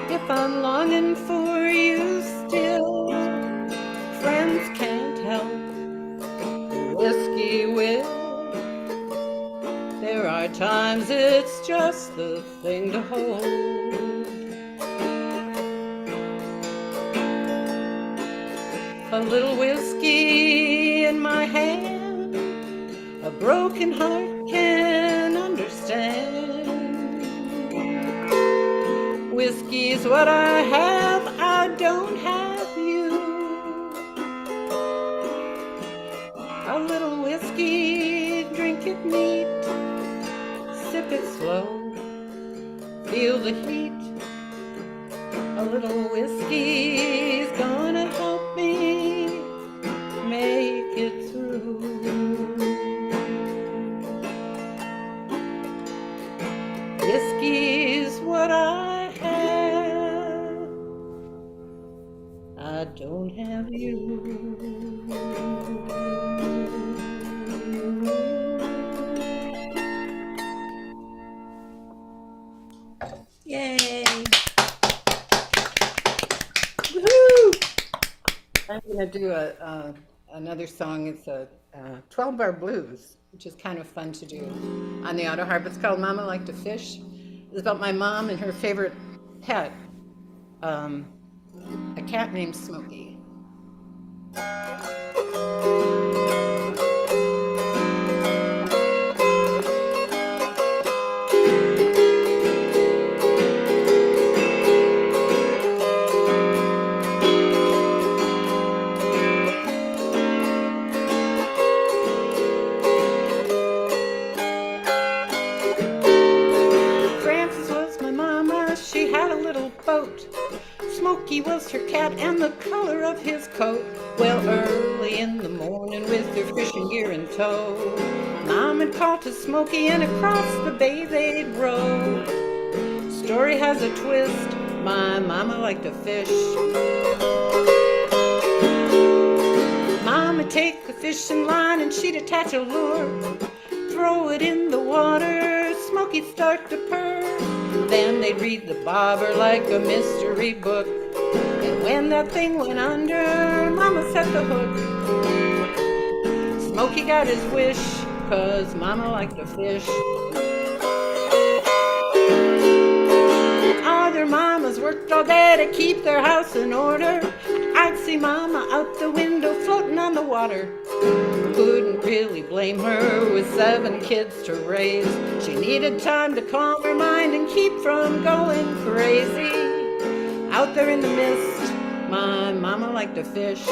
If I'm longing for you still, friends can't help, whiskey will. There are times it's just the thing to hold. A little whiskey in my hand, a broken heart can understand. Whiskey's what I have, I don't have you. A little whiskey, drink it neat, sip it slow, feel the heat. A little whiskey's gonna help me make it through. Whiskey's what I have, I don't have you. Yay! I'm going to do another song. It's a 12-bar blues, which is kind of fun to do on the auto harp. It's called Mama Liked to Fish. It's about my mom and her favorite pet, a cat named Smokey. Smokey was her cat and the color of his coat. Well, early in the morning with their fishing gear in tow, Mom had called to Smokey and across the bay they'd row. Story has a twist, my mama liked to fish. Mama take the fishing line and she'd attach a lure, throw it in the water, Smokey'd start to purr. Then they'd read the bobber like a mystery book, and when that thing went under, Mama set the hook. Smokey got his wish, 'cause Mama liked to fish. Other mamas worked all day to keep their house in order. I'd see Mama out the window floating on the water. Couldn't really blame her with 7 kids to raise. She needed time to calm her mind and keep from going crazy. Out there in the mist, my mama liked to fish.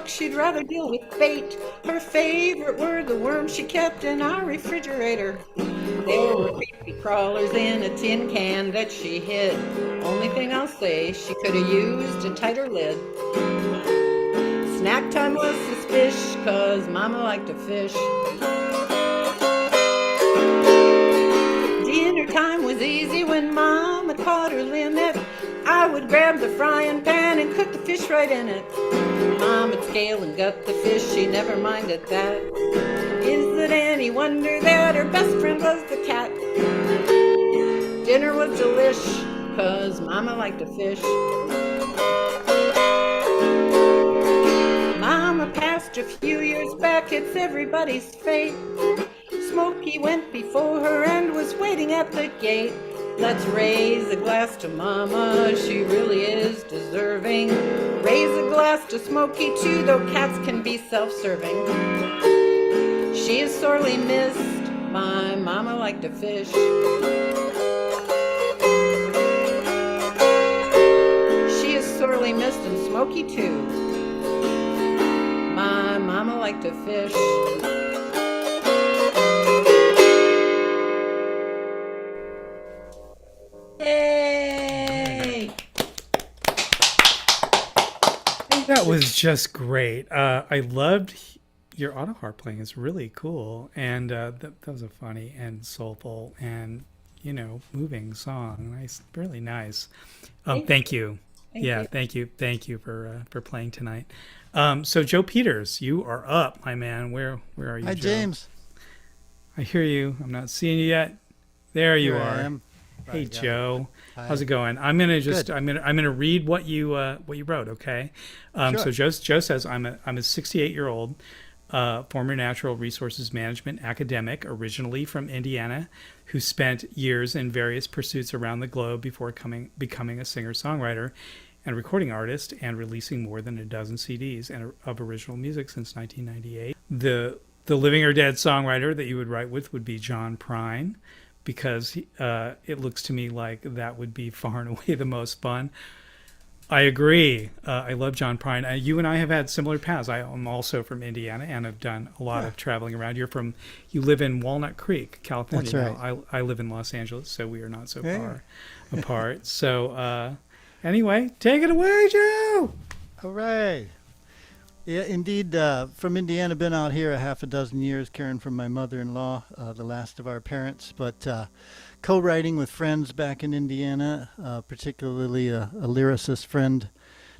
She'd rather deal with bait. Her favorite were the worms she kept in our refrigerator. There were creepy crawlers in a tin can that she hid. Only thing I'll say, she could have used a tighter lid. Snack time was suspicious, 'cause Mama liked to fish. Dinner time was easy when Mama caught her limit. I would grab the frying pan and cook the fish right in it. Mama'd scale and gut the fish, she never minded that. Is it any wonder that her best friend was the cat? Dinner was delish, 'cause Mama liked to fish. Mama passed a few years back, it's everybody's fate. Smokey went before her and was waiting at the gate. Let's raise a glass to Mama, she really is deserving. Raise a glass to Smokey too, though cats can be self-serving. She is sorely missed, my mama liked to fish. She is sorely missed, and Smokey too. My mama liked to fish. Yay! That was just great. I loved your auto harp playing. It's really cool, and that was a funny and soulful, and moving song. Nice, really nice. Thank Thank you. you. Thank you for playing tonight. So Joe Peters, you are up, my man. Where are you? Hi, Joe? James. I hear you. I'm not seeing you yet. There you Here I are. am. Hey, Right, yeah. Joe. Hi. How's it going? I'm gonna just Good. I'm gonna read what you wrote. Okay. So Sure. Joe says I'm a 68-year-old former natural resources management academic, originally from Indiana, who spent years in various pursuits around the globe before becoming a singer-songwriter and recording artist, and releasing more than a dozen CDs of original music since 1998. The living or dead songwriter that you would write with would be John Prine, because it looks to me like that would be far and away the most fun. I agree. I love John Prine. You and I have had similar paths. I am also from Indiana and have done a lot of traveling around. You live in Walnut Creek, California. That's right. Now. I live in Los Angeles, so we are not so Yeah. far apart. So anyway, take it away, Joe. All right. Yeah, indeed. From Indiana, been out here a half a dozen years, caring for my mother-in-law, the last of our parents. But co-writing with friends back in Indiana, particularly a lyricist friend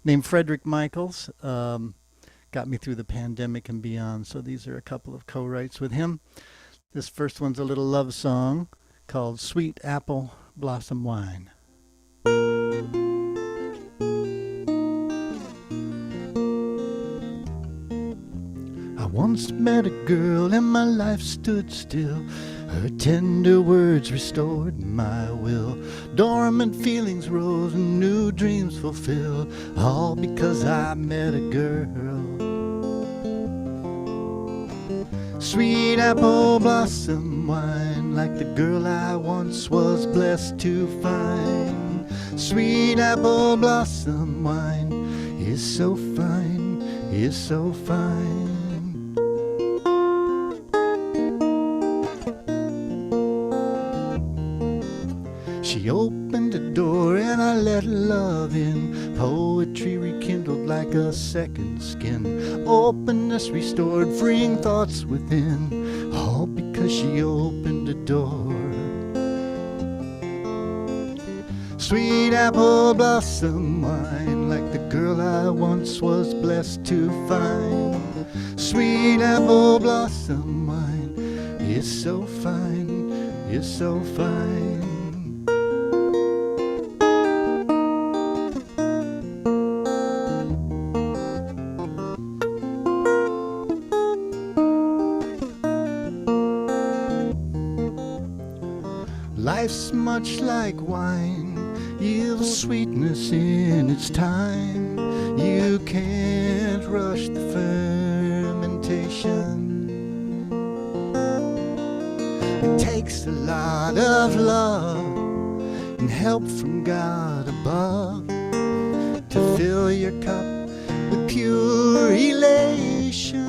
named Frederick Michaels, got me through the pandemic and beyond. So these are a couple of co-writes with him. This first one's a little love song called "Sweet Apple Blossom Wine." I once met a girl and my life stood still. Her tender words restored my will. Dormant feelings rose and new dreams fulfilled, all because I met a girl. Sweet apple blossom wine, like the girl I once was blessed to find. Sweet apple blossom wine is so fine, is so fine. She opened the door and I let love in. Poetry rekindled like a second skin. Openness restored, freeing thoughts within. All because she opened the door. Sweet apple blossom wine, like the girl I once was blessed to find. Sweet apple blossom wine is so fine, is so fine. Life's much like wine, yields sweetness in its time. You can't rush the fermentation. It takes a lot of love and help from God above to fill your cup with pure elation.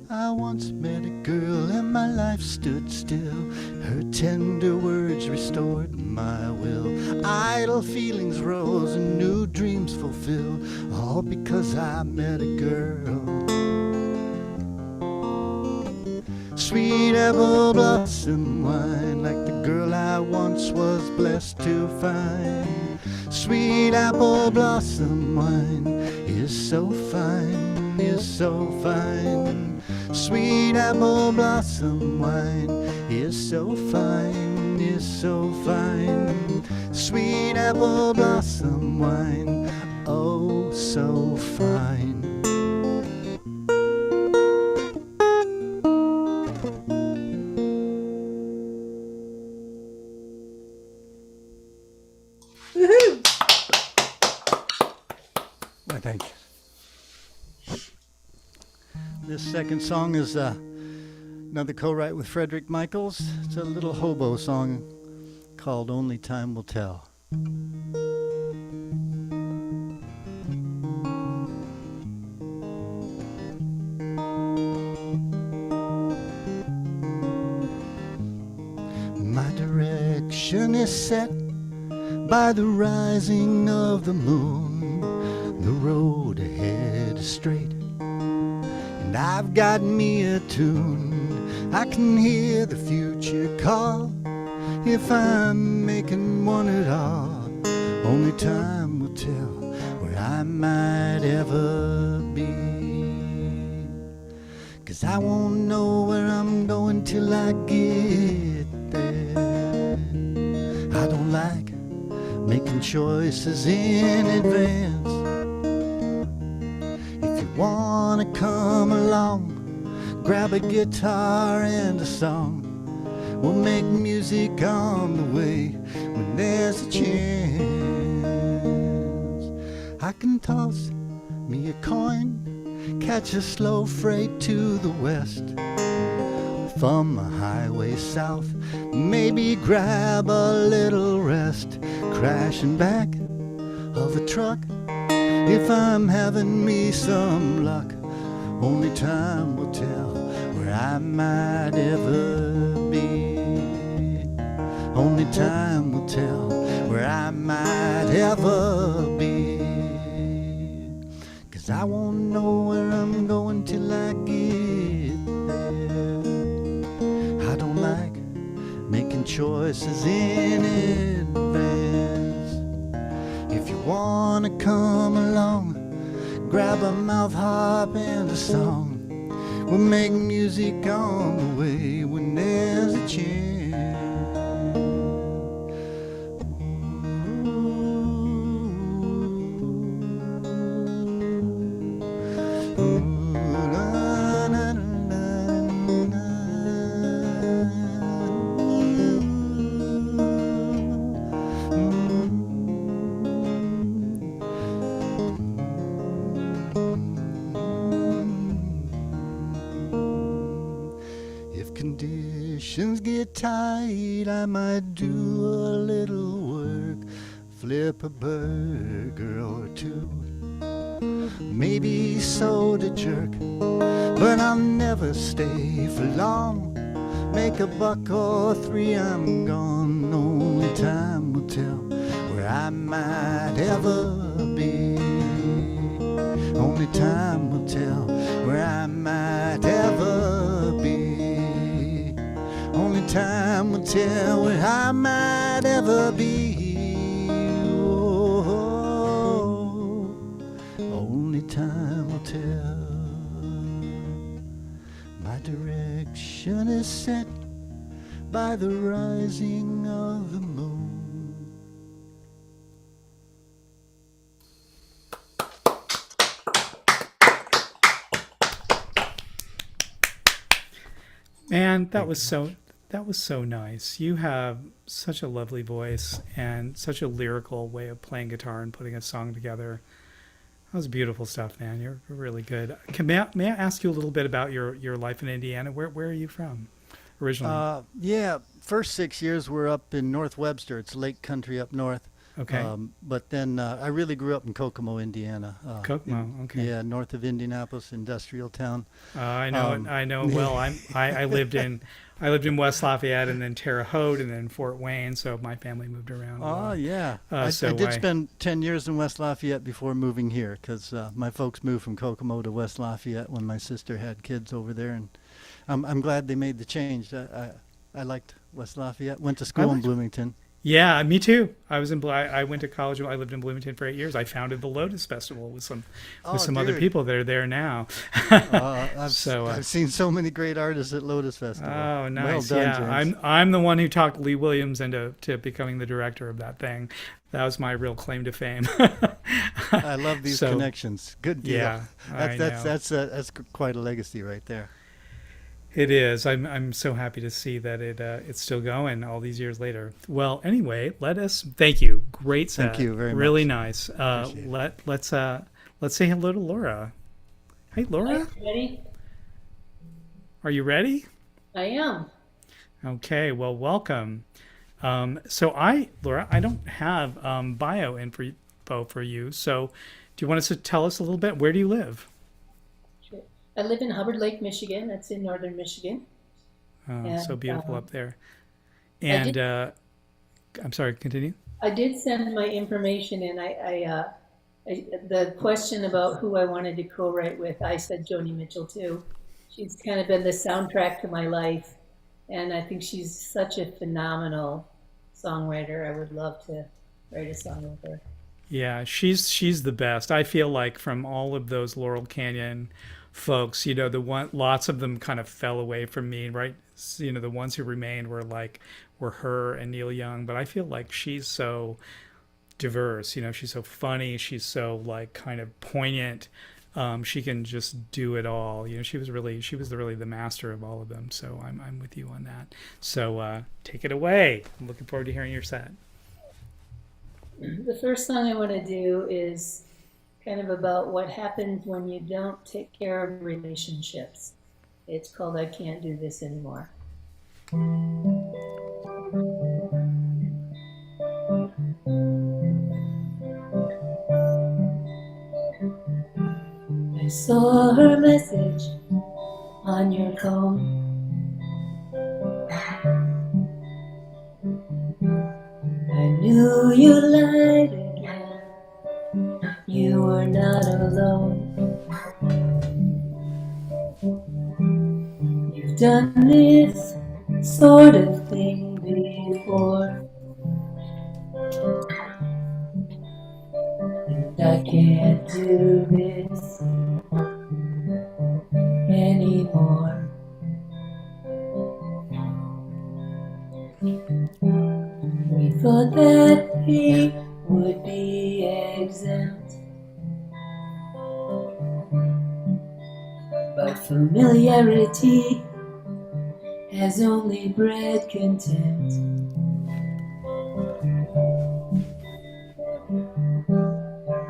I once met a girl and my life stood still. Her tender words restored my will. Idle feelings rose and new dreams fulfilled, all because I met a girl. Sweet apple blossom wine, like the girl I once was blessed to find. Sweet apple blossom wine is so fine, is so fine. Sweet apple blossom wine is so fine, is so fine. Sweet apple blossom wine, oh so fine. Why, thank you. This second song is another co-write with Frederick Michaels. It's a little hobo song called Only Time Will Tell. My direction is set by the rising of the moon. The road ahead is straight, and I've got me a tune I can hear the future call if I'm making one at all. Only time will tell where I might ever be. 'Cause I won't know where I'm going till I get there. I don't like making choices in advance. If you wanna come along, grab a guitar and a song. We'll make music on the way when there's a chance. I can toss me a coin, catch a slow freight to the west. From a highway south, maybe grab a little rest. Crashing back of a truck, if I'm having me some luck. Only time will tell where I might ever be. Only time will tell where I might ever be. 'Cause I won't know where I'm going till I get there. I don't like making choices in advance. If you wanna come along, grab a mouth harp and a song. We'll make music on the way when there's a chance. Conditions get tight, I might do a little work, flip a burger or two, maybe soda jerk, but I'll never stay for long. Make a buck or three, I'm gone. Only time will tell where I might ever be. Only time will tell where I might ever be. Only time will tell where I might ever be. Oh, only time will tell. My direction is set by the rising of the moon. Man, that was so nice. You have such a lovely voice and such a lyrical way of playing guitar and putting a song together. That was beautiful stuff, man. You're really good. May I ask you a little bit about your life in Indiana? Where are you from originally? Yeah, first 6 years were up in North Webster. It's Lake Country up north. Okay. But then I really grew up in Kokomo, Indiana. Kokomo, okay. Yeah, north of Indianapolis, industrial town. I know it. I know it well. I lived in West Lafayette and then Terre Haute and then Fort Wayne. So my family moved around. Oh yeah. I So did spend 10 years in West Lafayette before moving here because my folks moved from Kokomo to West Lafayette when my sister had kids over there, and I'm glad they made the change. I liked West Lafayette. Went to school in Bloomington. Yeah, me too. I went to college. I lived in Bloomington for 8 years. I founded the Lotus Festival with some other people that are there now. I've seen so many great artists at Lotus Festival. Oh, nice. Well done, yeah, James. I'm the one who talked Lee Williams into becoming the director of that thing. That was my real claim to fame. I love these connections. Good deal. Yeah, that's quite a legacy right there. It is. I'm so happy to see that it's still going all these years later. Well, anyway, thank you. Great set. Thank you very much. Really nice. Let's say hello to Laura. Hey, Laura. Ready? Are you ready? I am. Okay. Well, welcome. Laura, I don't have bio info for you. So, do you want us to tell us a little bit? Where do you live? I live in Hubbard Lake, Michigan. That's in northern Michigan. So beautiful up there. And I'm sorry, continue. I did send my information in. The question about who I wanted to co-write with, I said Joni Mitchell too. She's kind of been the soundtrack to my life, and I think she's such a phenomenal songwriter. I would love to write a song with her. Yeah, she's the best. I feel like from all of those Laurel Canyon folks, the one lots of them kind of fell away from me, right? The ones who remained were her and Neil Young, but I feel like she's so diverse. She's so funny. She's so like kind of poignant. She can just do it all. She was really the master of all of them. So I'm with you on that. So take it away. I'm looking forward to hearing your set. The first song I want to do is kind of about what happens when you don't take care of relationships. It's called I Can't Do This Anymore. I saw her message on your phone. I knew you lied again. You were not alone. You've done this sort of thing before, and I can't do this anymore. We thought that we would be exempt, but familiarity has only bred contempt.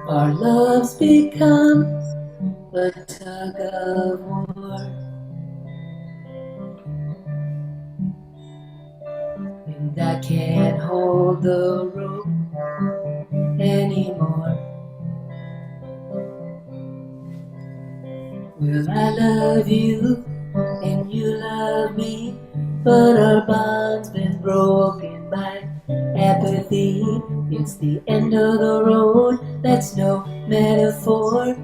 Our love's become a tug of war, and I can't hold the rope anymore. Well, I love you and you love me, but our bond's been broken by apathy. It's the end of the road, that's no metaphor,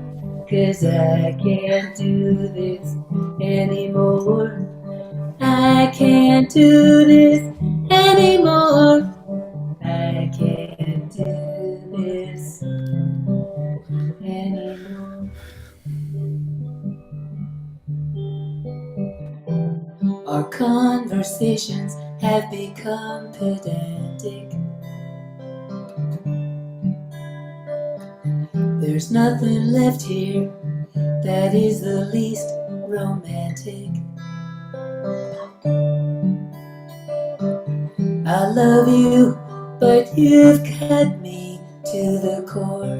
'cause I can't do this anymore. I can't do this anymore. I can't do this anymore. Our conversations have become pedantic. There's nothing left here that is the least romantic. I love you, but you've cut me to the core,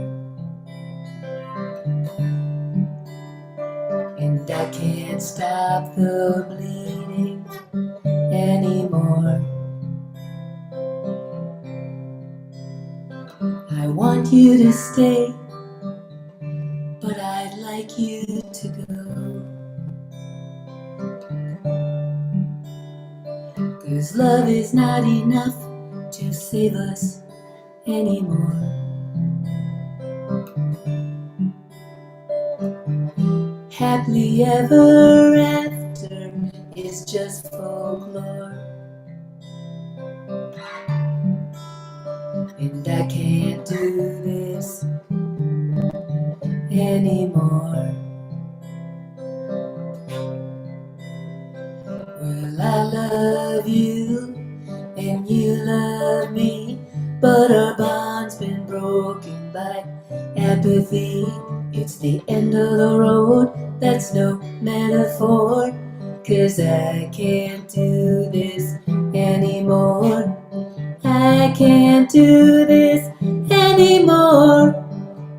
and I can't stop the bleeding anymore. I want you to stay, but I'd like you to go, 'cause love is not enough to save us anymore. Happily ever after is just folklore, and I can't do this anymore. Well, I love you and you love me, but our bond's been broken by apathy. It's the end of the road, that's no metaphor, 'cause I can't do this anymore. I can't do this anymore.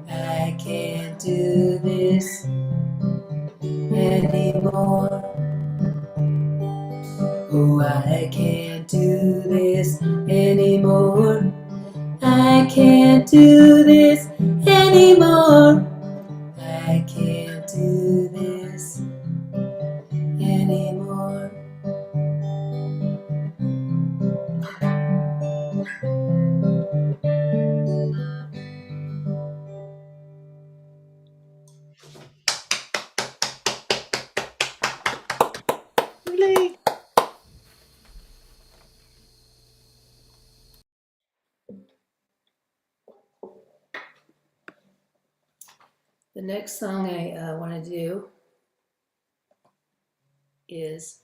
I can't do this anymore. Oh, I can't do this anymore. I can't do this anymore. I can't do this anymore. The next song I want to do is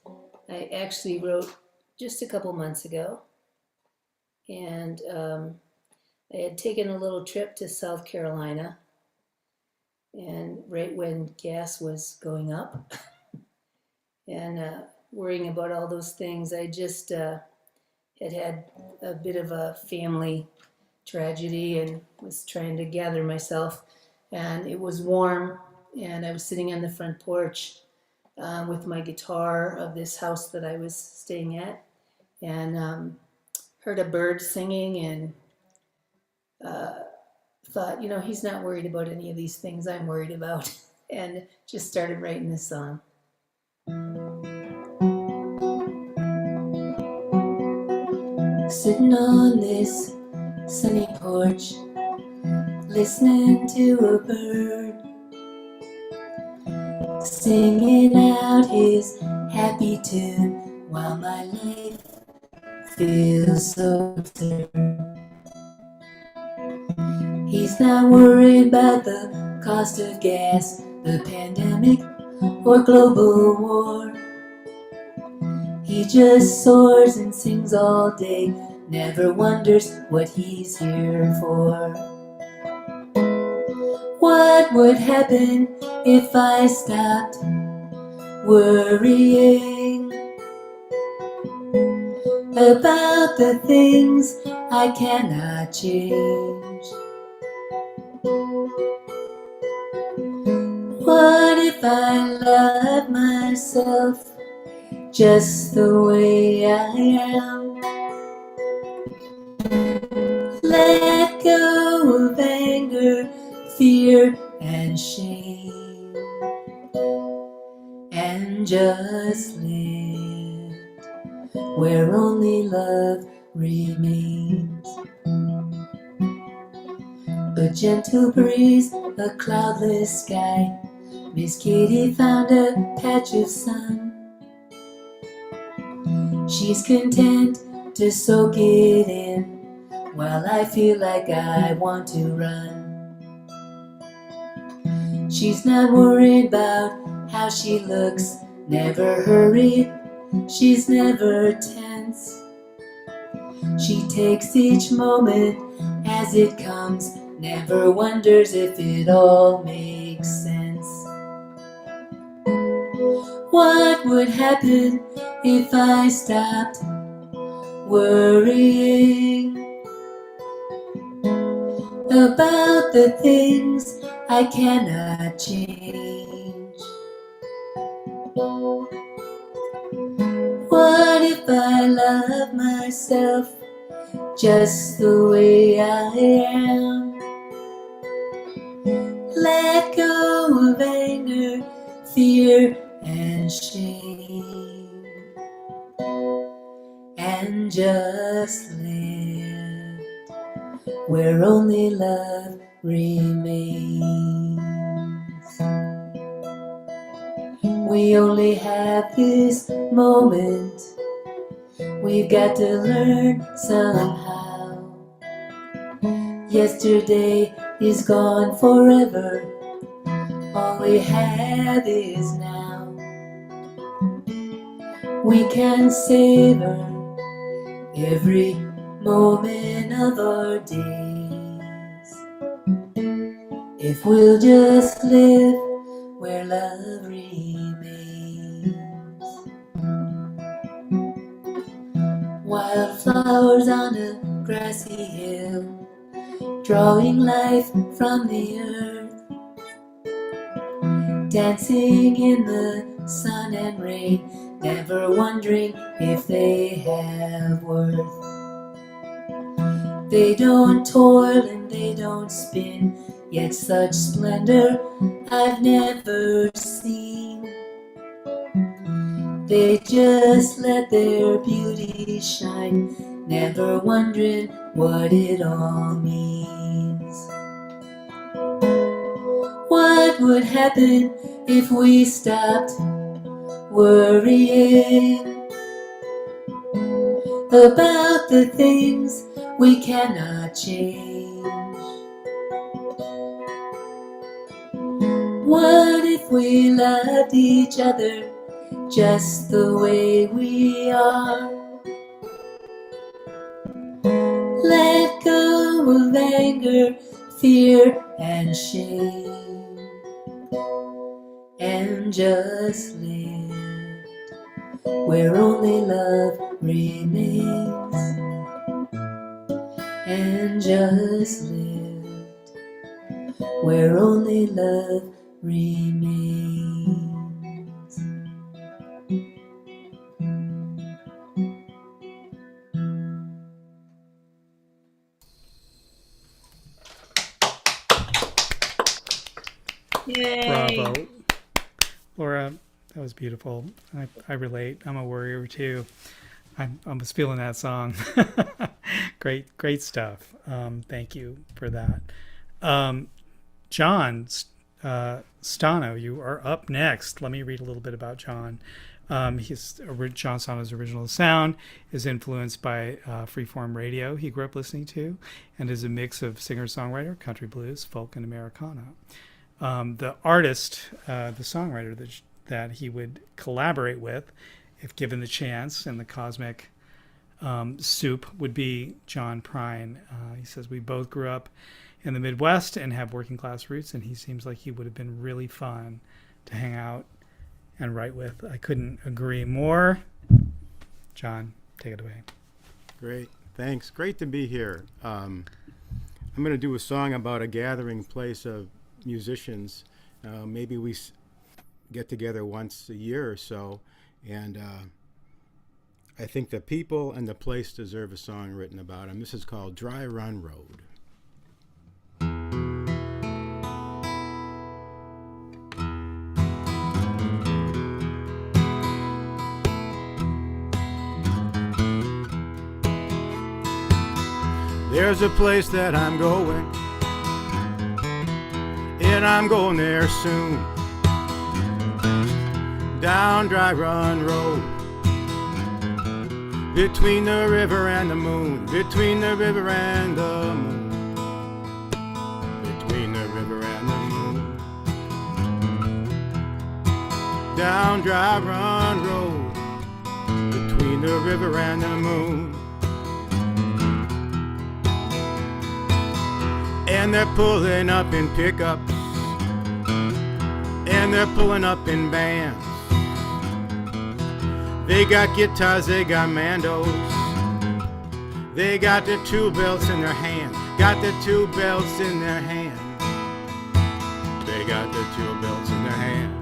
I actually wrote just a couple months ago. And I had taken a little trip to South Carolina, and right when gas was going up and worrying about all those things, I just had a bit of a family tragedy and was trying to gather myself. And it was warm, and I was sitting on the front porch with my guitar of this house that I was staying at, and heard a bird singing, and thought, you know, he's not worried about any of these things I'm worried about, and just started writing this song. Sitting on this sunny porch, listening to a bird singing out his happy tune while my life feels so absurd. He's not worried about the cost of gas, the pandemic, or global war. He just soars and sings all day, never wonders what he's here for. What would happen if I stopped worrying about the things I cannot change? What if I love myself just the way I am? Let go of anger, fear, and shame, and just live where only love remains. A gentle breeze, a cloudless sky, Miss Katie found a patch of sun. She's content to soak it in, while I feel like I want to run. She's not worried about how she looks, never hurried, she's never tense. She takes each moment as it comes, never wonders if it all makes sense. What would happen if I stopped worrying about the things I cannot change? What if I love myself just the way I am? Let go of anger, fear, and shame, and just live where only love remains. We only have this moment, we've got to learn somehow. Yesterday is gone forever, all we have is now. We can savor every moment of our days if we'll just live where love remains. Wildflowers on a grassy hill, drawing life from the earth, dancing in the sun and rain, never wondering if they have worth. They don't toil and they don't spin, yet such splendor I've never seen. They just let their beauty shine, never wondering what it all means. What would happen if we stopped worrying about the things we cannot change? What if we loved each other just the way we are? Let go of anger, fear, and shame, and just live where only love remains, and just live where only love remains. Yay. Bravo. Laura, that was beautiful. I relate. I'm a worrier too. I was feeling that song. Great stuff. Thank you for that. John Stano, you are up next. Let me read a little bit about John. John Stano's original sound is influenced by freeform radio he grew up listening to, and is a mix of singer-songwriter, country blues, folk, and Americana. The artist, the songwriter that he would collaborate with, if given the chance, and the cosmic soup would be John Prine. He says, we both grew up in the Midwest and have working class roots, and he seems like he would have been really fun to hang out and write with. I couldn't agree more. John, take it away. Great, thanks. Great to be here. I'm going to do a song about a gathering place of musicians. Maybe we get together once a year or so, and I think the people and the place deserve a song written about them. This is called Dry Run Road. There's a place that I'm going, and I'm going there soon. Down Dry Run Road, between the river and the moon, between the river and the moon, between the river and the moon. Down Dry Run Road, between the river and the moon. And they're pulling up in pickups, and they're pulling up in bands. They got guitars, they got mandos, they got the two belts in their hand, got the two belts in their hand. They got the two belts in their hand.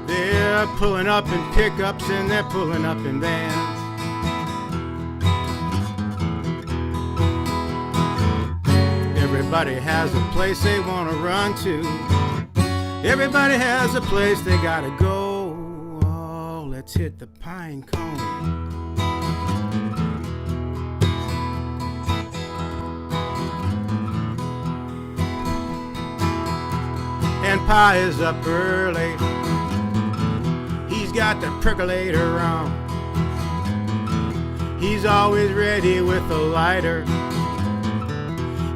They're pulling up in pickups, and they're pulling up in bands. Everybody has a place they want to run to. Everybody has a place they gotta go. Oh, let's hit the pine cone. And Pa is up early. He's got the percolator on. He's always ready with a lighter.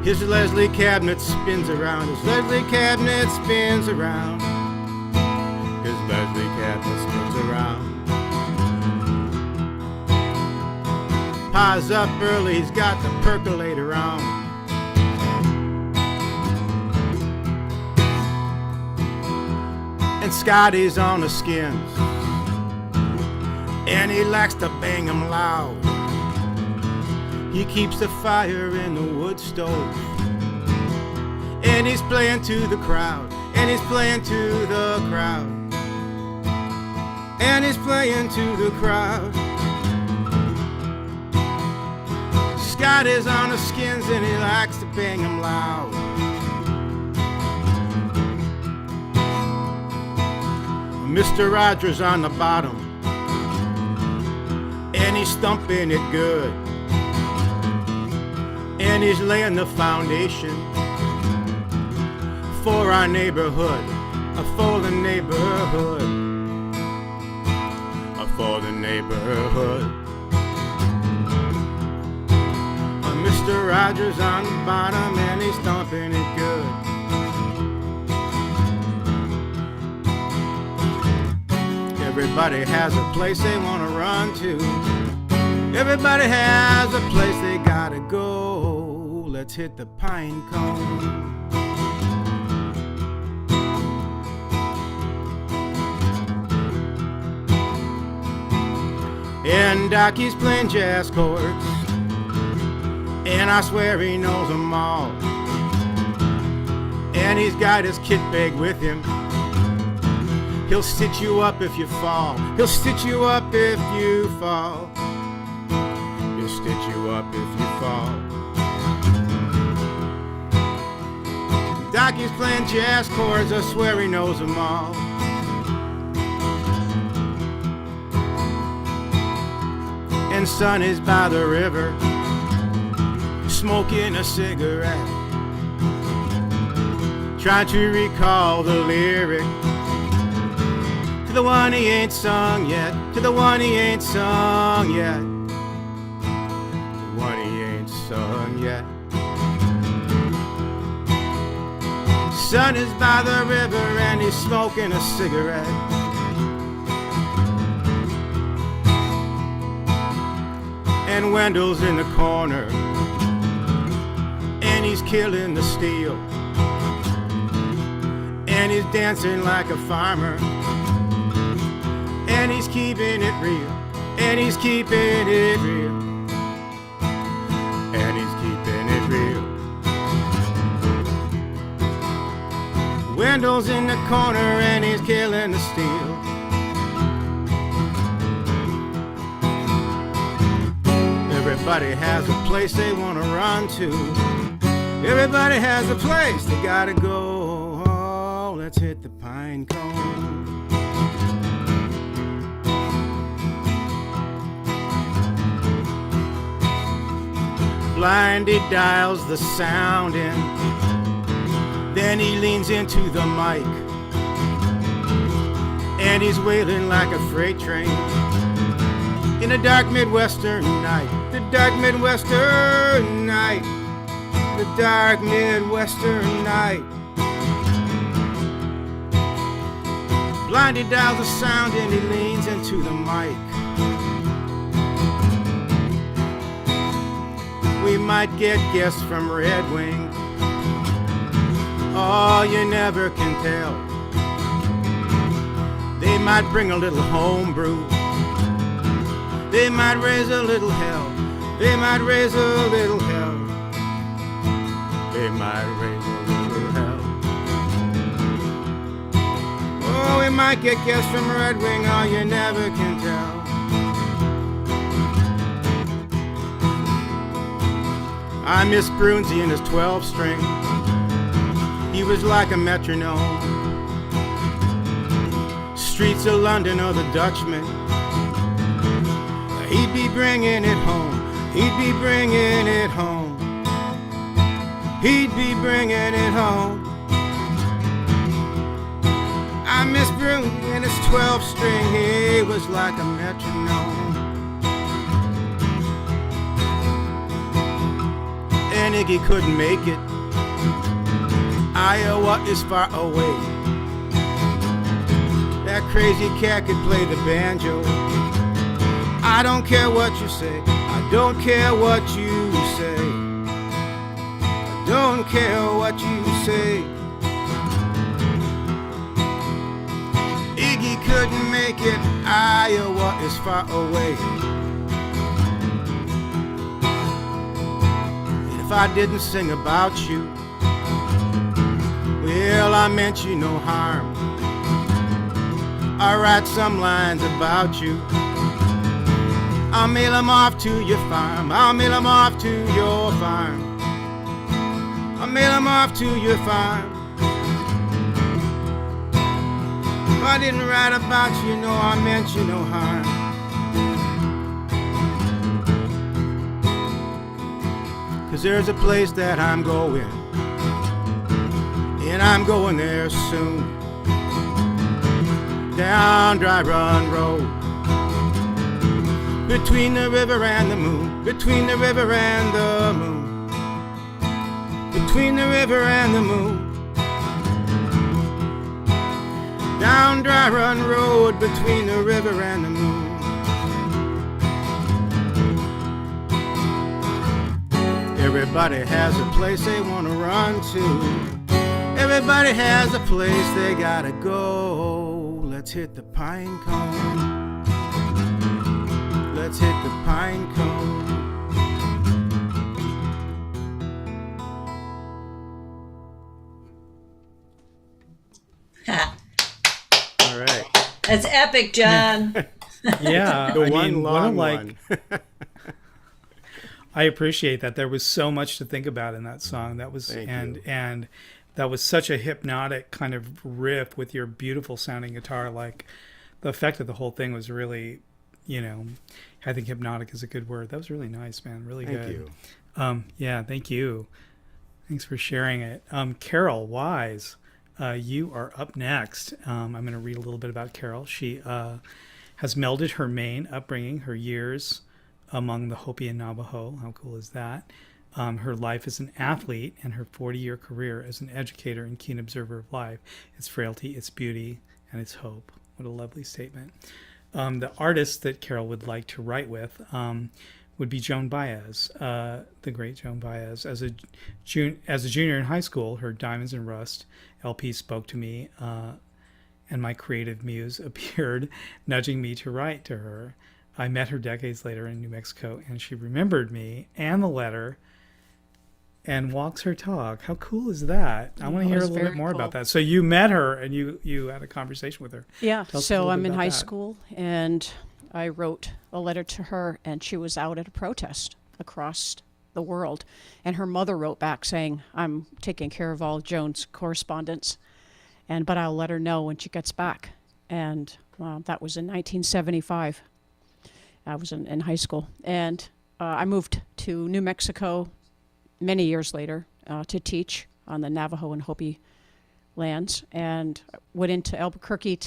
His Leslie cabinet spins around. His Leslie cabinet spins around. His Leslie cabinet spins around. Pa's up early. He's got the percolator on. And Scotty's on the skins, and he likes to bang 'em loud. He keeps the fire in the wood stove, and he's playing to the crowd, and he's playing to the crowd, and he's playing to the crowd. Scott is on the skins, and he likes to bang 'em loud. Mr. Rogers on the bottom, and he's thumping it good. And he's laying the foundation for our neighborhood, for the neighborhood, for the neighborhood. Mr. Rogers on the bottom, and he's stomping it good. Everybody has a place they want to run to. Everybody has a place they gotta go. Let's hit the pine cone. And Docky's playing jazz chords, and I swear he knows them all. And he's got his kit bag with him. He'll stitch you up if you fall. He'll stitch you up if you fall. He'll stitch you up if you fall. Docky's playing jazz chords, I swear he knows them all. And Son is by the river, smoking a cigarette, trying to recall the lyric to the one he ain't sung yet, to the one he ain't sung yet, the one he ain't sung yet. Son is by the river and he's smoking a cigarette. And Wendell's in the corner and he's killing the steel, and he's dancing like a farmer, and he's keeping it real, and he's keeping it real, and he's keeping it real. Wendell's in the corner and he's killing the steel. Everybody has a place they want to run to. Everybody has a place they gotta go. Oh, let's hit the pine cone. Blindy dials the sound in, then he leans into the mic, and he's wailing like a freight train in a dark Midwestern night. The dark Midwestern night. The dark Midwestern night. Blindy dials the sound and he leans into the mic. We might get guests from Red Wing. Oh, you never can tell. They might bring a little homebrew. They might raise a little hell. They might raise a little hell. They might raise a little hell. Oh, we might get guests from Red Wing. Oh, you never can tell. I miss Brunsey and his 12-string. He was like a metronome. Streets of London or the Dutchman. He'd be bringing it home. He'd be bringing it home. He'd be bringing it home. I miss Bruce and his 12-string. He was like a metronome. And Iggy couldn't make it. Iowa is far away. That crazy cat could play the banjo. I don't care what you say. I don't care what you say. I don't care what you say. Iggy couldn't make it. Iowa is far away. And if I didn't sing about you, well, I meant you no harm. I write some lines about you. I'll mail them off to your farm. I'll mail them off to your farm. I'll mail them off to your farm. If I didn't write about you, no, I meant you no harm. Cause there's a place that I'm going, and I'm going there soon. Down Dry Run Road. Between the river and the moon, between the river and the moon, between the river and the moon. down Dry Run Road between the river and the moon. Everybody has a place they want to run to. Everybody has a place they gotta go. Let's hit the pine cone. Let's hit the pine cone. Ha. All right. That's epic, John. Yeah, The I one mean, long one. one. I appreciate that. There was so much to think about in that song. That was Thank and you. and that was such a hypnotic kind of riff with your beautiful sounding guitar. Like the effect of the whole thing was really, I think hypnotic is a good word. That was really nice, man. Really Thank good. you. Yeah, thank you. Thanks for sharing it. Carol Wise, you are up next. I'm going to read a little bit about Carol. She has melded her Maine upbringing, her years among the Hopi and Navajo. How cool is that? Her life as an athlete and her 40-year career as an educator and keen observer of life, its frailty, its beauty, and its hope. What a lovely statement. The artist that Carol would like to write with would be Joan Baez, the great Joan Baez. As a junior in high school, her Diamonds and Rust LP spoke to me, and my creative muse appeared, nudging me to write to her. I met her decades later in New Mexico, and she remembered me and the letter and walks her talk. How cool is that? I want to hear a little bit more about that. So you met her and you had a conversation with her. Yeah, Tell us a so little I'm bit in about high that. school, and I wrote a letter to her, and she was out at a protest across the world. And her mother wrote back saying, I'm taking care of all Joan's correspondence, but I'll let her know when she gets back. And that was in 1975. I was in high school. And I moved to New Mexico many years later to teach on the Navajo and Hopi lands, and went into Albuquerque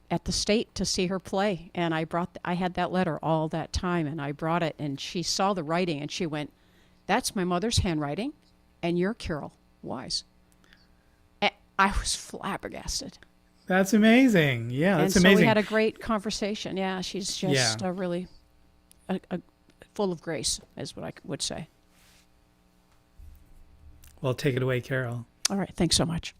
at the state to see her play. And I had that letter all that time, and I brought it, and she saw the writing, and she went, that's my mother's handwriting, and you're Carol Wise. And I was flabbergasted. That's amazing. Yeah, that's and so amazing. we had a great conversation. Yeah, she's just really full of grace, is what I would say. Well, take it away, Carol. All right, thanks so much.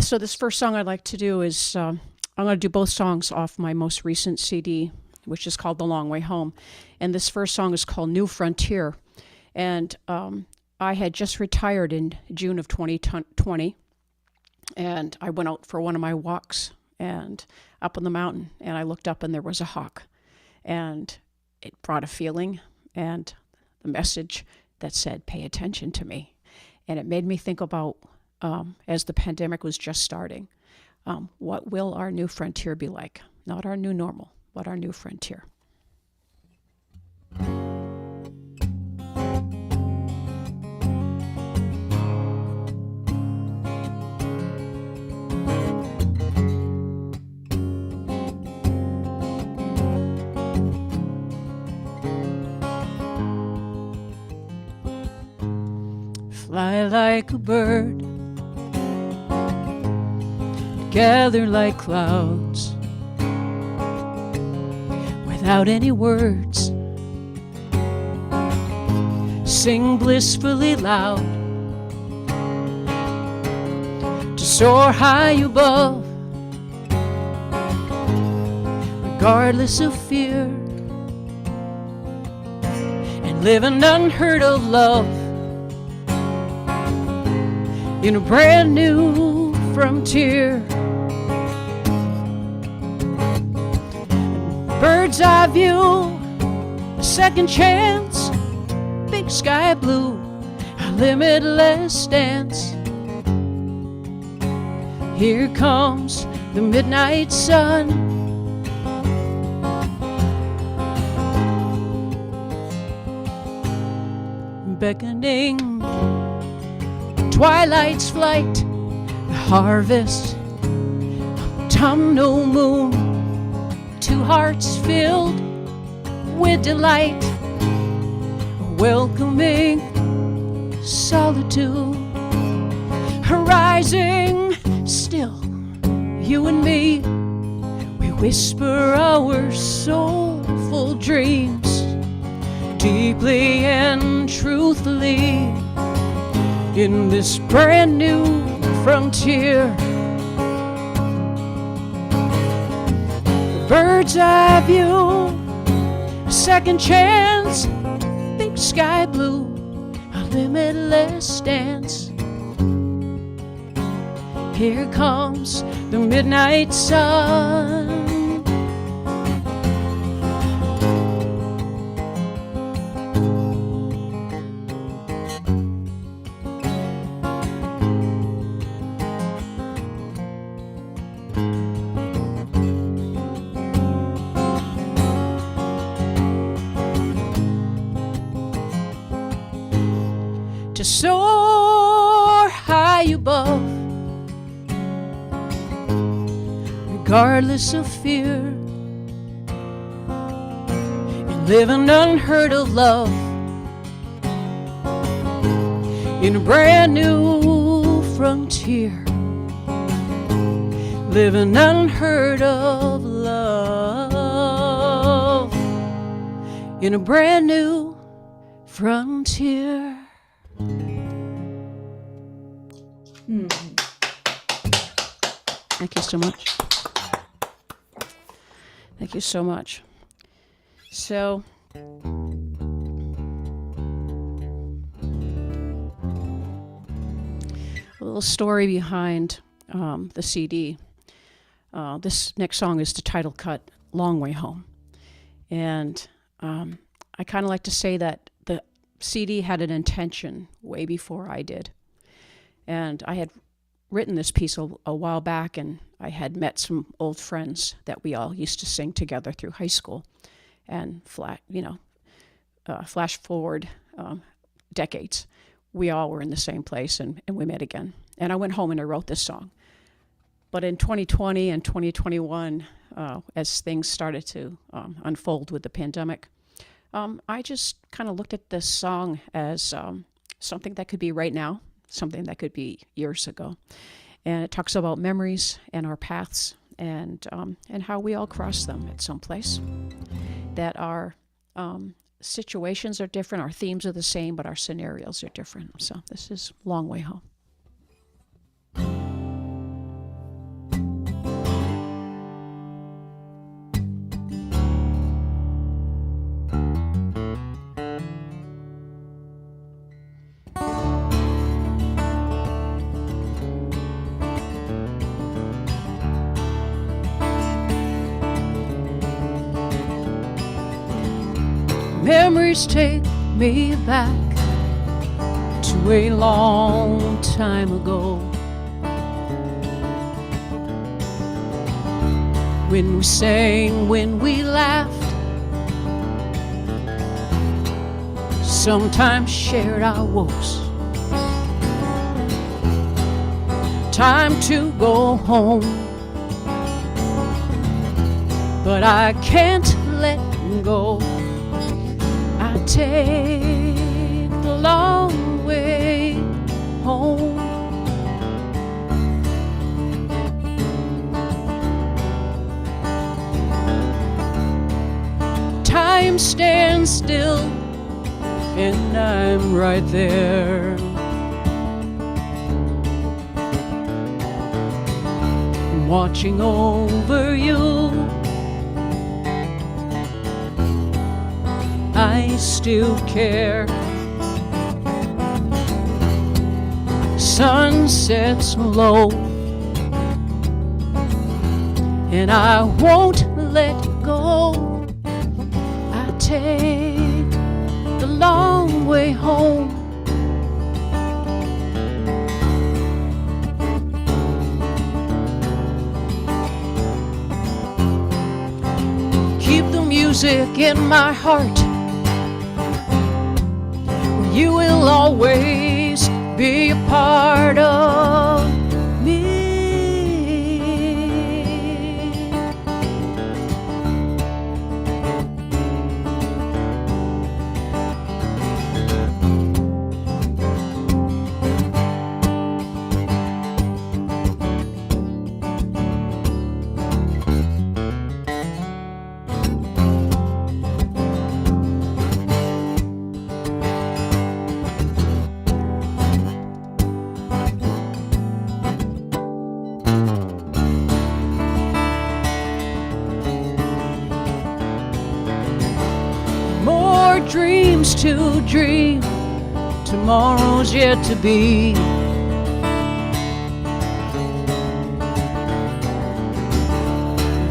So this first song I'd like to do is, I'm going to do both songs off my most recent CD, which is called The Long Way Home. And this first song is called New Frontier. And I had just retired in June of 2020. And I went out for one of my walks and up on the mountain, and I looked up and there was a hawk. And it brought a feeling and the message that said, pay attention to me. And it made me think about, as the pandemic was just starting, what will our new frontier be like? Not our new normal, but our new frontier. Fly like a bird, gather like clouds, without any words, sing blissfully loud, to soar high above, regardless of fear, and live an unheard of love in a brand new frontier. Bird's eye view, a second chance, big sky blue, a limitless dance. Here comes the midnight sun, beckoning twilight's flight, the harvest, autumnal moon, two hearts filled with delight, welcoming solitude, rising still, you and me, we whisper our soulful dreams deeply and truthfully in this brand new frontier. Bird's eye view, second chance, big sky blue, a limitless dance. Here comes the midnight sun. To soar high above, regardless of fear, and live an unheard of love in a brand new frontier. Live an unheard of love in a brand new frontier. Thank you so much. Thank you so much. So, a little story behind the CD. This next song is the title cut, Long Way Home. And I kind of like to say that the CD had an intention way before I did. And I had written this piece a while back, and I had met some old friends that we all used to sing together through high school. And flash forward decades, we all were in the same place, and we met again. And I went home and I wrote this song. But in 2020 and 2021, as things started to unfold with the pandemic, I just kind of looked at this song as something that could be right now, something that could be years ago. And it talks about memories and our paths and how we all cross them at some place. That our situations are different, our themes are the same, but our scenarios are different. So this is Long Way Home. Memories take me back to a long time ago, when we sang, when we laughed, sometimes shared our woes. Time to go home, but I can't let go. I take the long way home. Time stands still, and I'm right there. Watching over you, I still care. Sun sets low, and I won't let go. I take the long way home. Keep the music in my heart. You will always be a part of me. used to dream tomorrow's yet to be.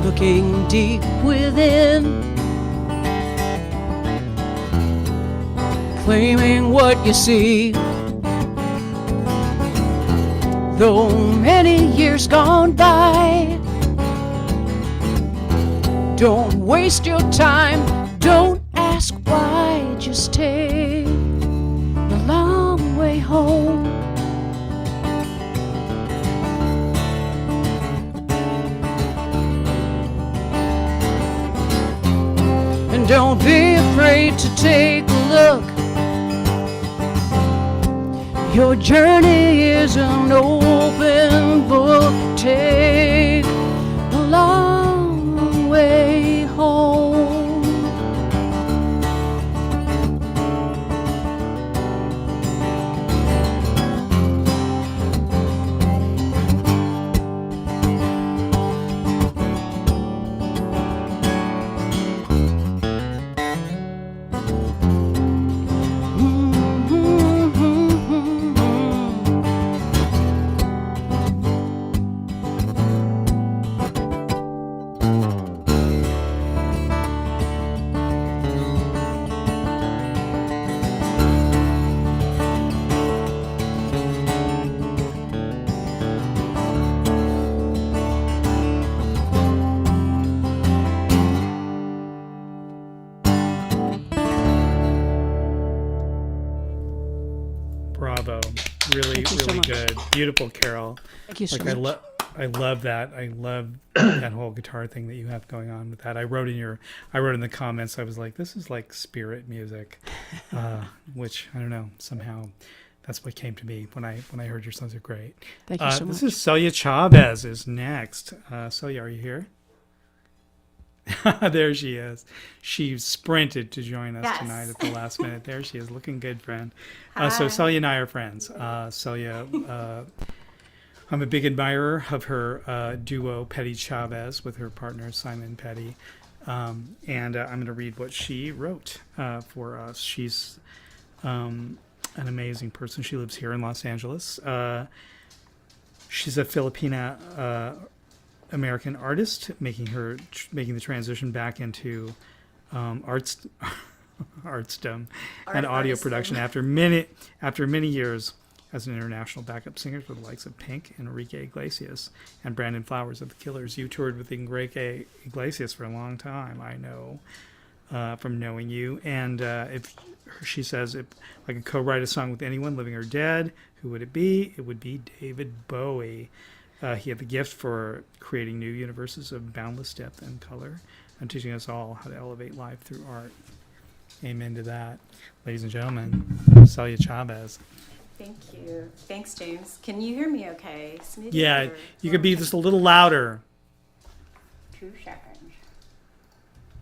Looking deep within, claiming what you see. Though many years gone by, don't waste your time, don't ask why, just take the long way home. And don't be afraid to take a look. Your journey is an open book. Take the long way home. Bravo. Really, Thank you so really much. good. Beautiful, Carol. Thank you so Like much. I love that. I love that whole guitar thing that you have going on with that. I wrote in the comments, I was like, this is like spirit music. Which I don't know, somehow that's what came to me when I heard your sons are great. Thank you so This much. is Celia Chavez is next. Celia, are you here? There she is. She sprinted to join us Yes. tonight at the last minute. There she is, looking good, friend. So Celia and I are friends. Celia, I'm a big admirer of her duo Petty Chavez with her partner Simon Petty. And I'm going to read what she wrote for us. She's an amazing person. She lives here in Los Angeles. She's a Filipina American artist, making the transition back into artsdom and audio production after many years as an international backup singer for the likes of Pink, Enrique Iglesias, and Brandon Flowers of the Killers. You toured with Enrique Iglesias for a long time, I know, from knowing you. And if she says, if I could co-write a song with anyone, living or dead, who would it be? It would be David Bowie. He had the gift for creating new universes of boundless depth and color and teaching us all how to elevate life through art. Amen to that. Ladies and gentlemen, Celia Chavez. Thank you. Thanks, James. Can you hear me okay? Smiddy, Yeah, or- you could be just a little louder, 2 seconds.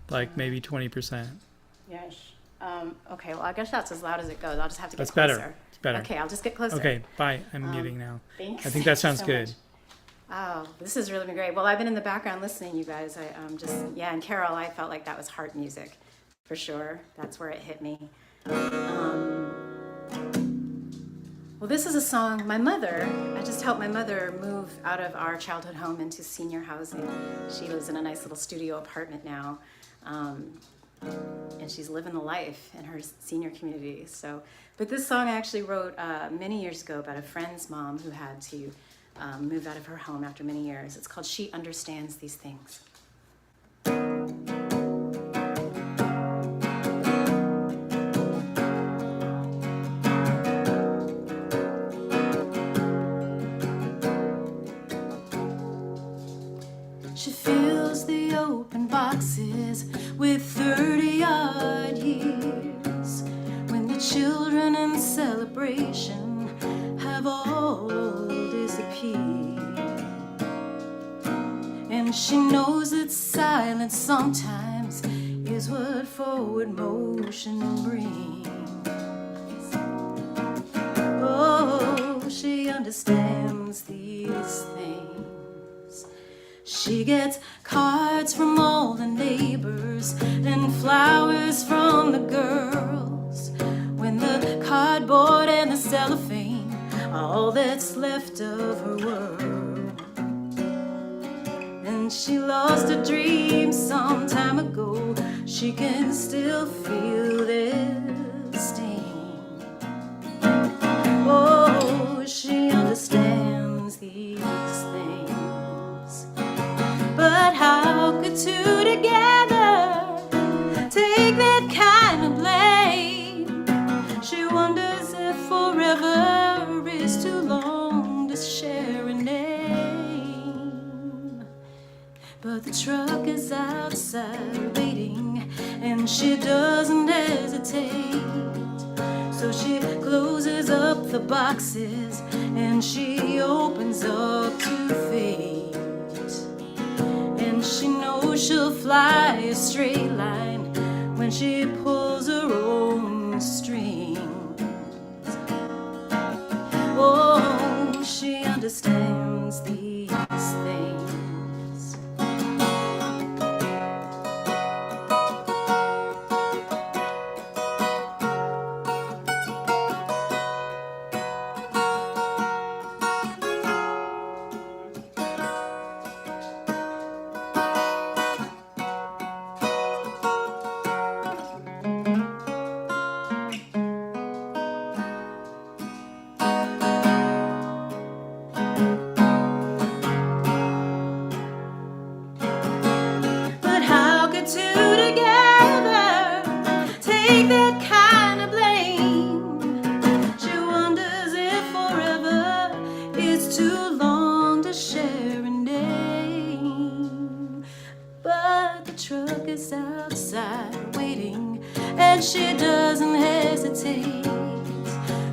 like maybe 20%. Yes. Okay, well, I guess that's as loud as it goes. I'll just have to get That's closer. better. It's better. Okay, I'll just get closer. Okay, bye. I'm muting now. Thanks. I think that sounds so good. much. Oh, this has really been great. Well, I've been in the background listening, you guys. And Carol, I felt like that was heart music, for sure. That's where it hit me. Well, this is a song, I just helped my mother move out of our childhood home into senior housing. She lives in a nice little studio apartment now. And she's living the life in her senior community. But this song I actually wrote many years ago about a friend's mom who had to move out of her home after many years. It's called She Understands These Things. She fills the open boxes with 30-odd years, when the children in celebration have all disappeared. And she knows that silence sometimes is what forward motion brings. Oh, she understands these things. She gets cards from all the neighbors and flowers from the girls. cardboard and the cellophane are all that's left of her world. And she lost a dream some time ago. She can still feel the sting. Oh, she understands these things. But how could two together take that kind of blame? She wonders if forever is too long to share a name. But the truck is outside waiting, and she doesn't hesitate. So she closes up the boxes and she opens up to fate. And she knows she'll fly a straight line when she pulls her own strings. Oh, she understands these things. But how could two together take that kind of blame? She wonders if forever is too long to share a name. But the truck is outside waiting, and she doesn't hesitate.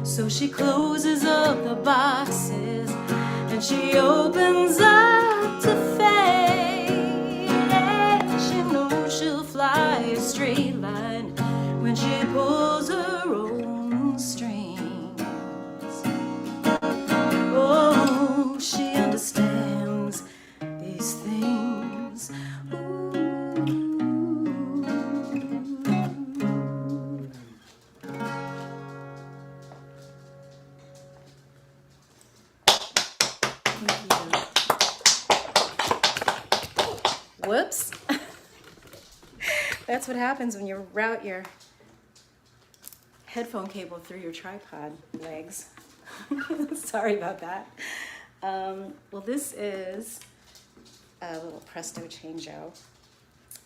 So she closes up the boxes and she opens up to fate. And she knows she'll fly a straight line when she pulls her own strings. Oh, she understands these things. Whoops. That's what happens when you route your headphone cable through your tripod legs. Sorry about that. Well, this is a little presto changeo.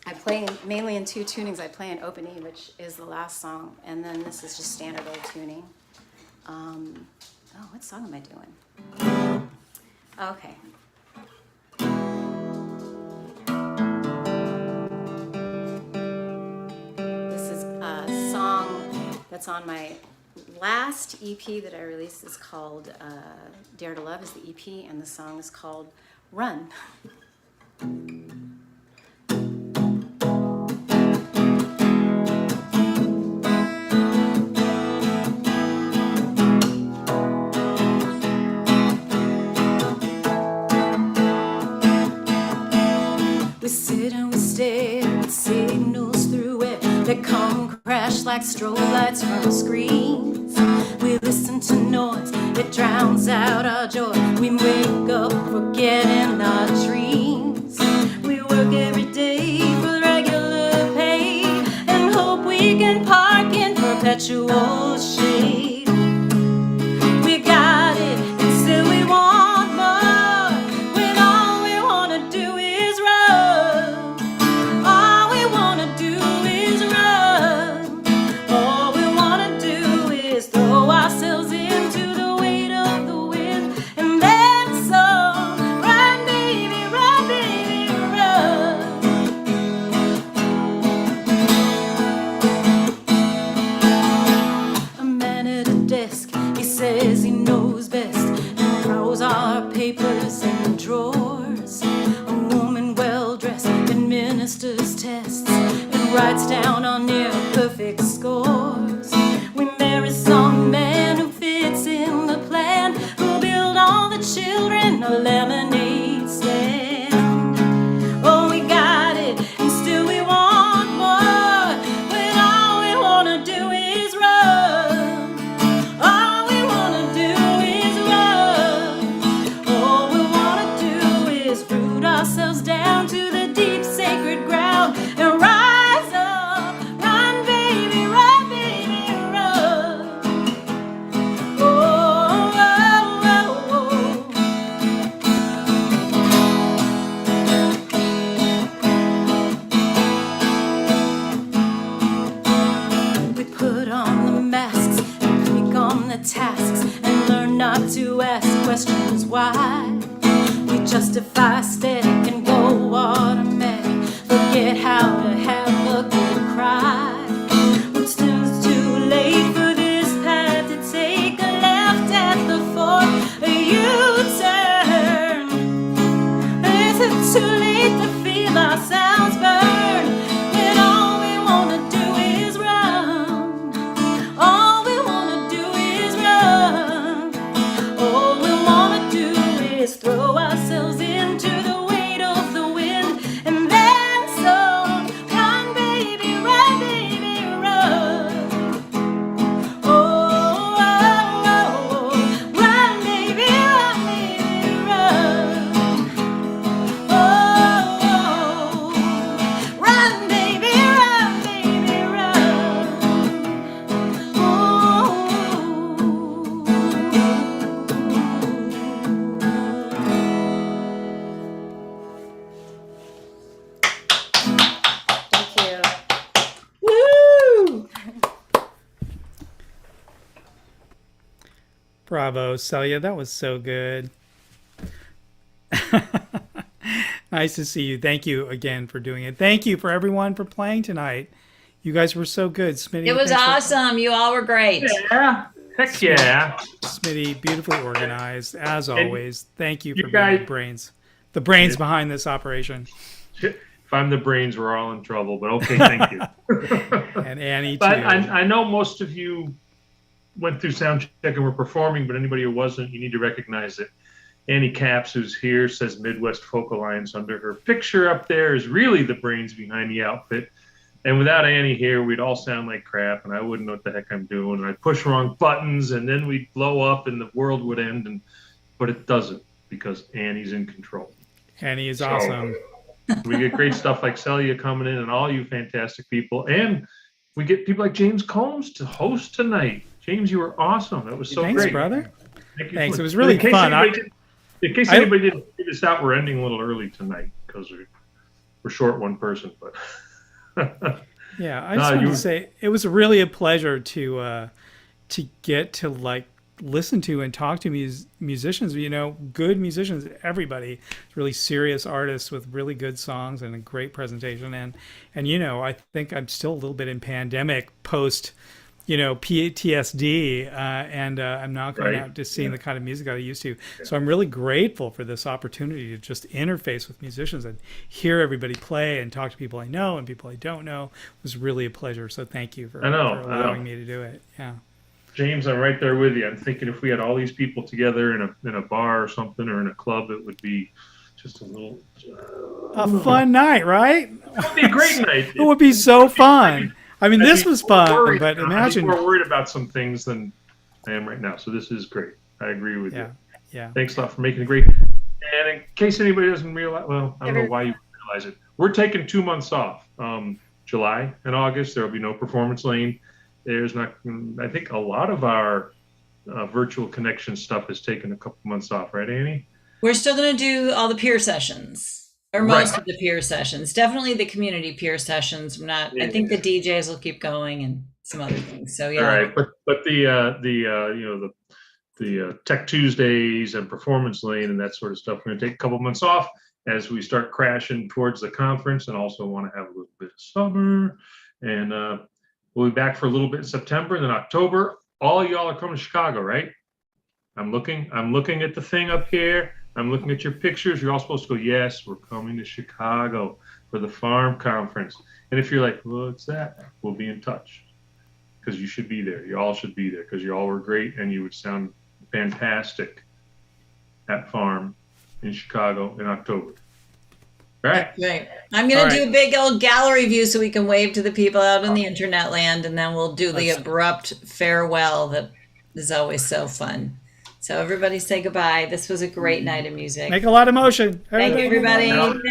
I play mainly in two tunings. I play in Open E, which is the last song, and then this is just standard old tuning. What song am I doing? Okay. This is a song that's on my last EP that I released. Is called Dare to Love is the EP, and the song is called Run. We sit and we stare at signals through it that come crash like strobe lights from screens. We listen to noise that drowns out our joy. We wake up forgetting our dreams. We work every day for regular pay and hope we can park in perpetual shade. We got it and still we want more when all we want to do is run. All we want to do is run. All we want to do is throw ourselves into the weight of the wind and then some. Run, baby, run, baby, run. justify static and go automatic. Forget how to have a good cry. When still it's too late for this path to take a left at the fork, a U-turn. Is it too late to feel ourselves burn? When all we wanna do is run. All we wanna do is run. All we wanna do is throw ourselves into the weight of the wind, and then some. Run, baby, run, baby, run. Oh, oh, oh, run, baby, run. Oh, run, baby, run. Thank you. Woo! Bravo, Celia. That was so good. Nice to see you. Thank you again for doing it. Thank you for everyone for playing tonight. You guys were so good. Smitty, It was thanks for- awesome. You all were great. Yeah. Heck yeah. Smitty, beautifully organized as always. Thank you for you being guys- the brains behind this operation. If I'm the brains, we're all in trouble, but okay, thank you. And Annie too. But I know most of you went through sound check and were performing, but anybody who wasn't, you need to recognize it. Annie Capps, who's here, says Midwest Folk Alliance under her picture up there, is really the brains behind the outfit. And without Annie here, we'd all sound like crap, and I wouldn't know what the heck I'm doing. And I'd push wrong buttons, and then we'd blow up, and the world would end. But it doesn't, because Annie's in control. Annie is So, awesome. We get great stuff like Celia coming in, and all you fantastic people. And we get people like James Combs to host tonight. James, you were awesome. That was so Thanks, great. brother. Thank you. Thanks. So It was much. really In case fun. in case anybody didn't figure this out, we're ending a little early tonight because we're short one person. But Yeah, I just wanted to say it was really a pleasure to get to like listen to and talk to musicians. You know, good musicians. Everybody, really serious artists with really good songs and a great presentation. And you know, I think I'm still a little bit in pandemic post, you know, PTSD, and I'm not going out to seeing the kind of music I used to. So I'm really grateful for this opportunity to just interface with musicians and hear everybody play and talk to people I know and people I don't know. It was really a pleasure. So thank you for allowing me to do it. Yeah. James, I'm right there with you. I'm thinking if we had all these people together in a bar or something or in a club, it would be just a little a fun night, right? It would be a great night. It would be so fun. I mean, this was fun, but imagine. I'm more worried about some things than I am right now. So this is great. I agree with you. Yeah. Thanks a lot for making it great. And in case anybody doesn't realize, well, I don't know why you realize it. We're taking 2 months off. July and August, there will be no Performance Lane. There's not, I think a lot of our virtual connection stuff has taken a couple months off, right, Annie? We're still going to do all the peer sessions, or most of the peer sessions. Definitely the community peer sessions. I think the DJs will keep going and some other things. So yeah. All right, but the Tech Tuesdays and Performance Lane and that sort of stuff, we're going to take a couple months off as we start crashing towards the conference, and also want to have a little bit of summer. And we'll be back for a little bit in September, and then October. All y'all are coming to Chicago, right? I'm looking at the thing up here. I'm looking at your pictures. You're all supposed to go, yes, we're coming to Chicago for the farm conference. And if you're like, what's that? We'll be in touch, because you should be there. You all should be there, because you all were great, and you would sound fantastic at farm in Chicago in October. Right. Right. I'm going to do a big old gallery view so we can wave to the people out in the internet land, and then we'll do the abrupt farewell that is always so fun. So everybody say goodbye. This was a great night of music. Make a lot of motion. Thank you, everybody. Yeah. Thank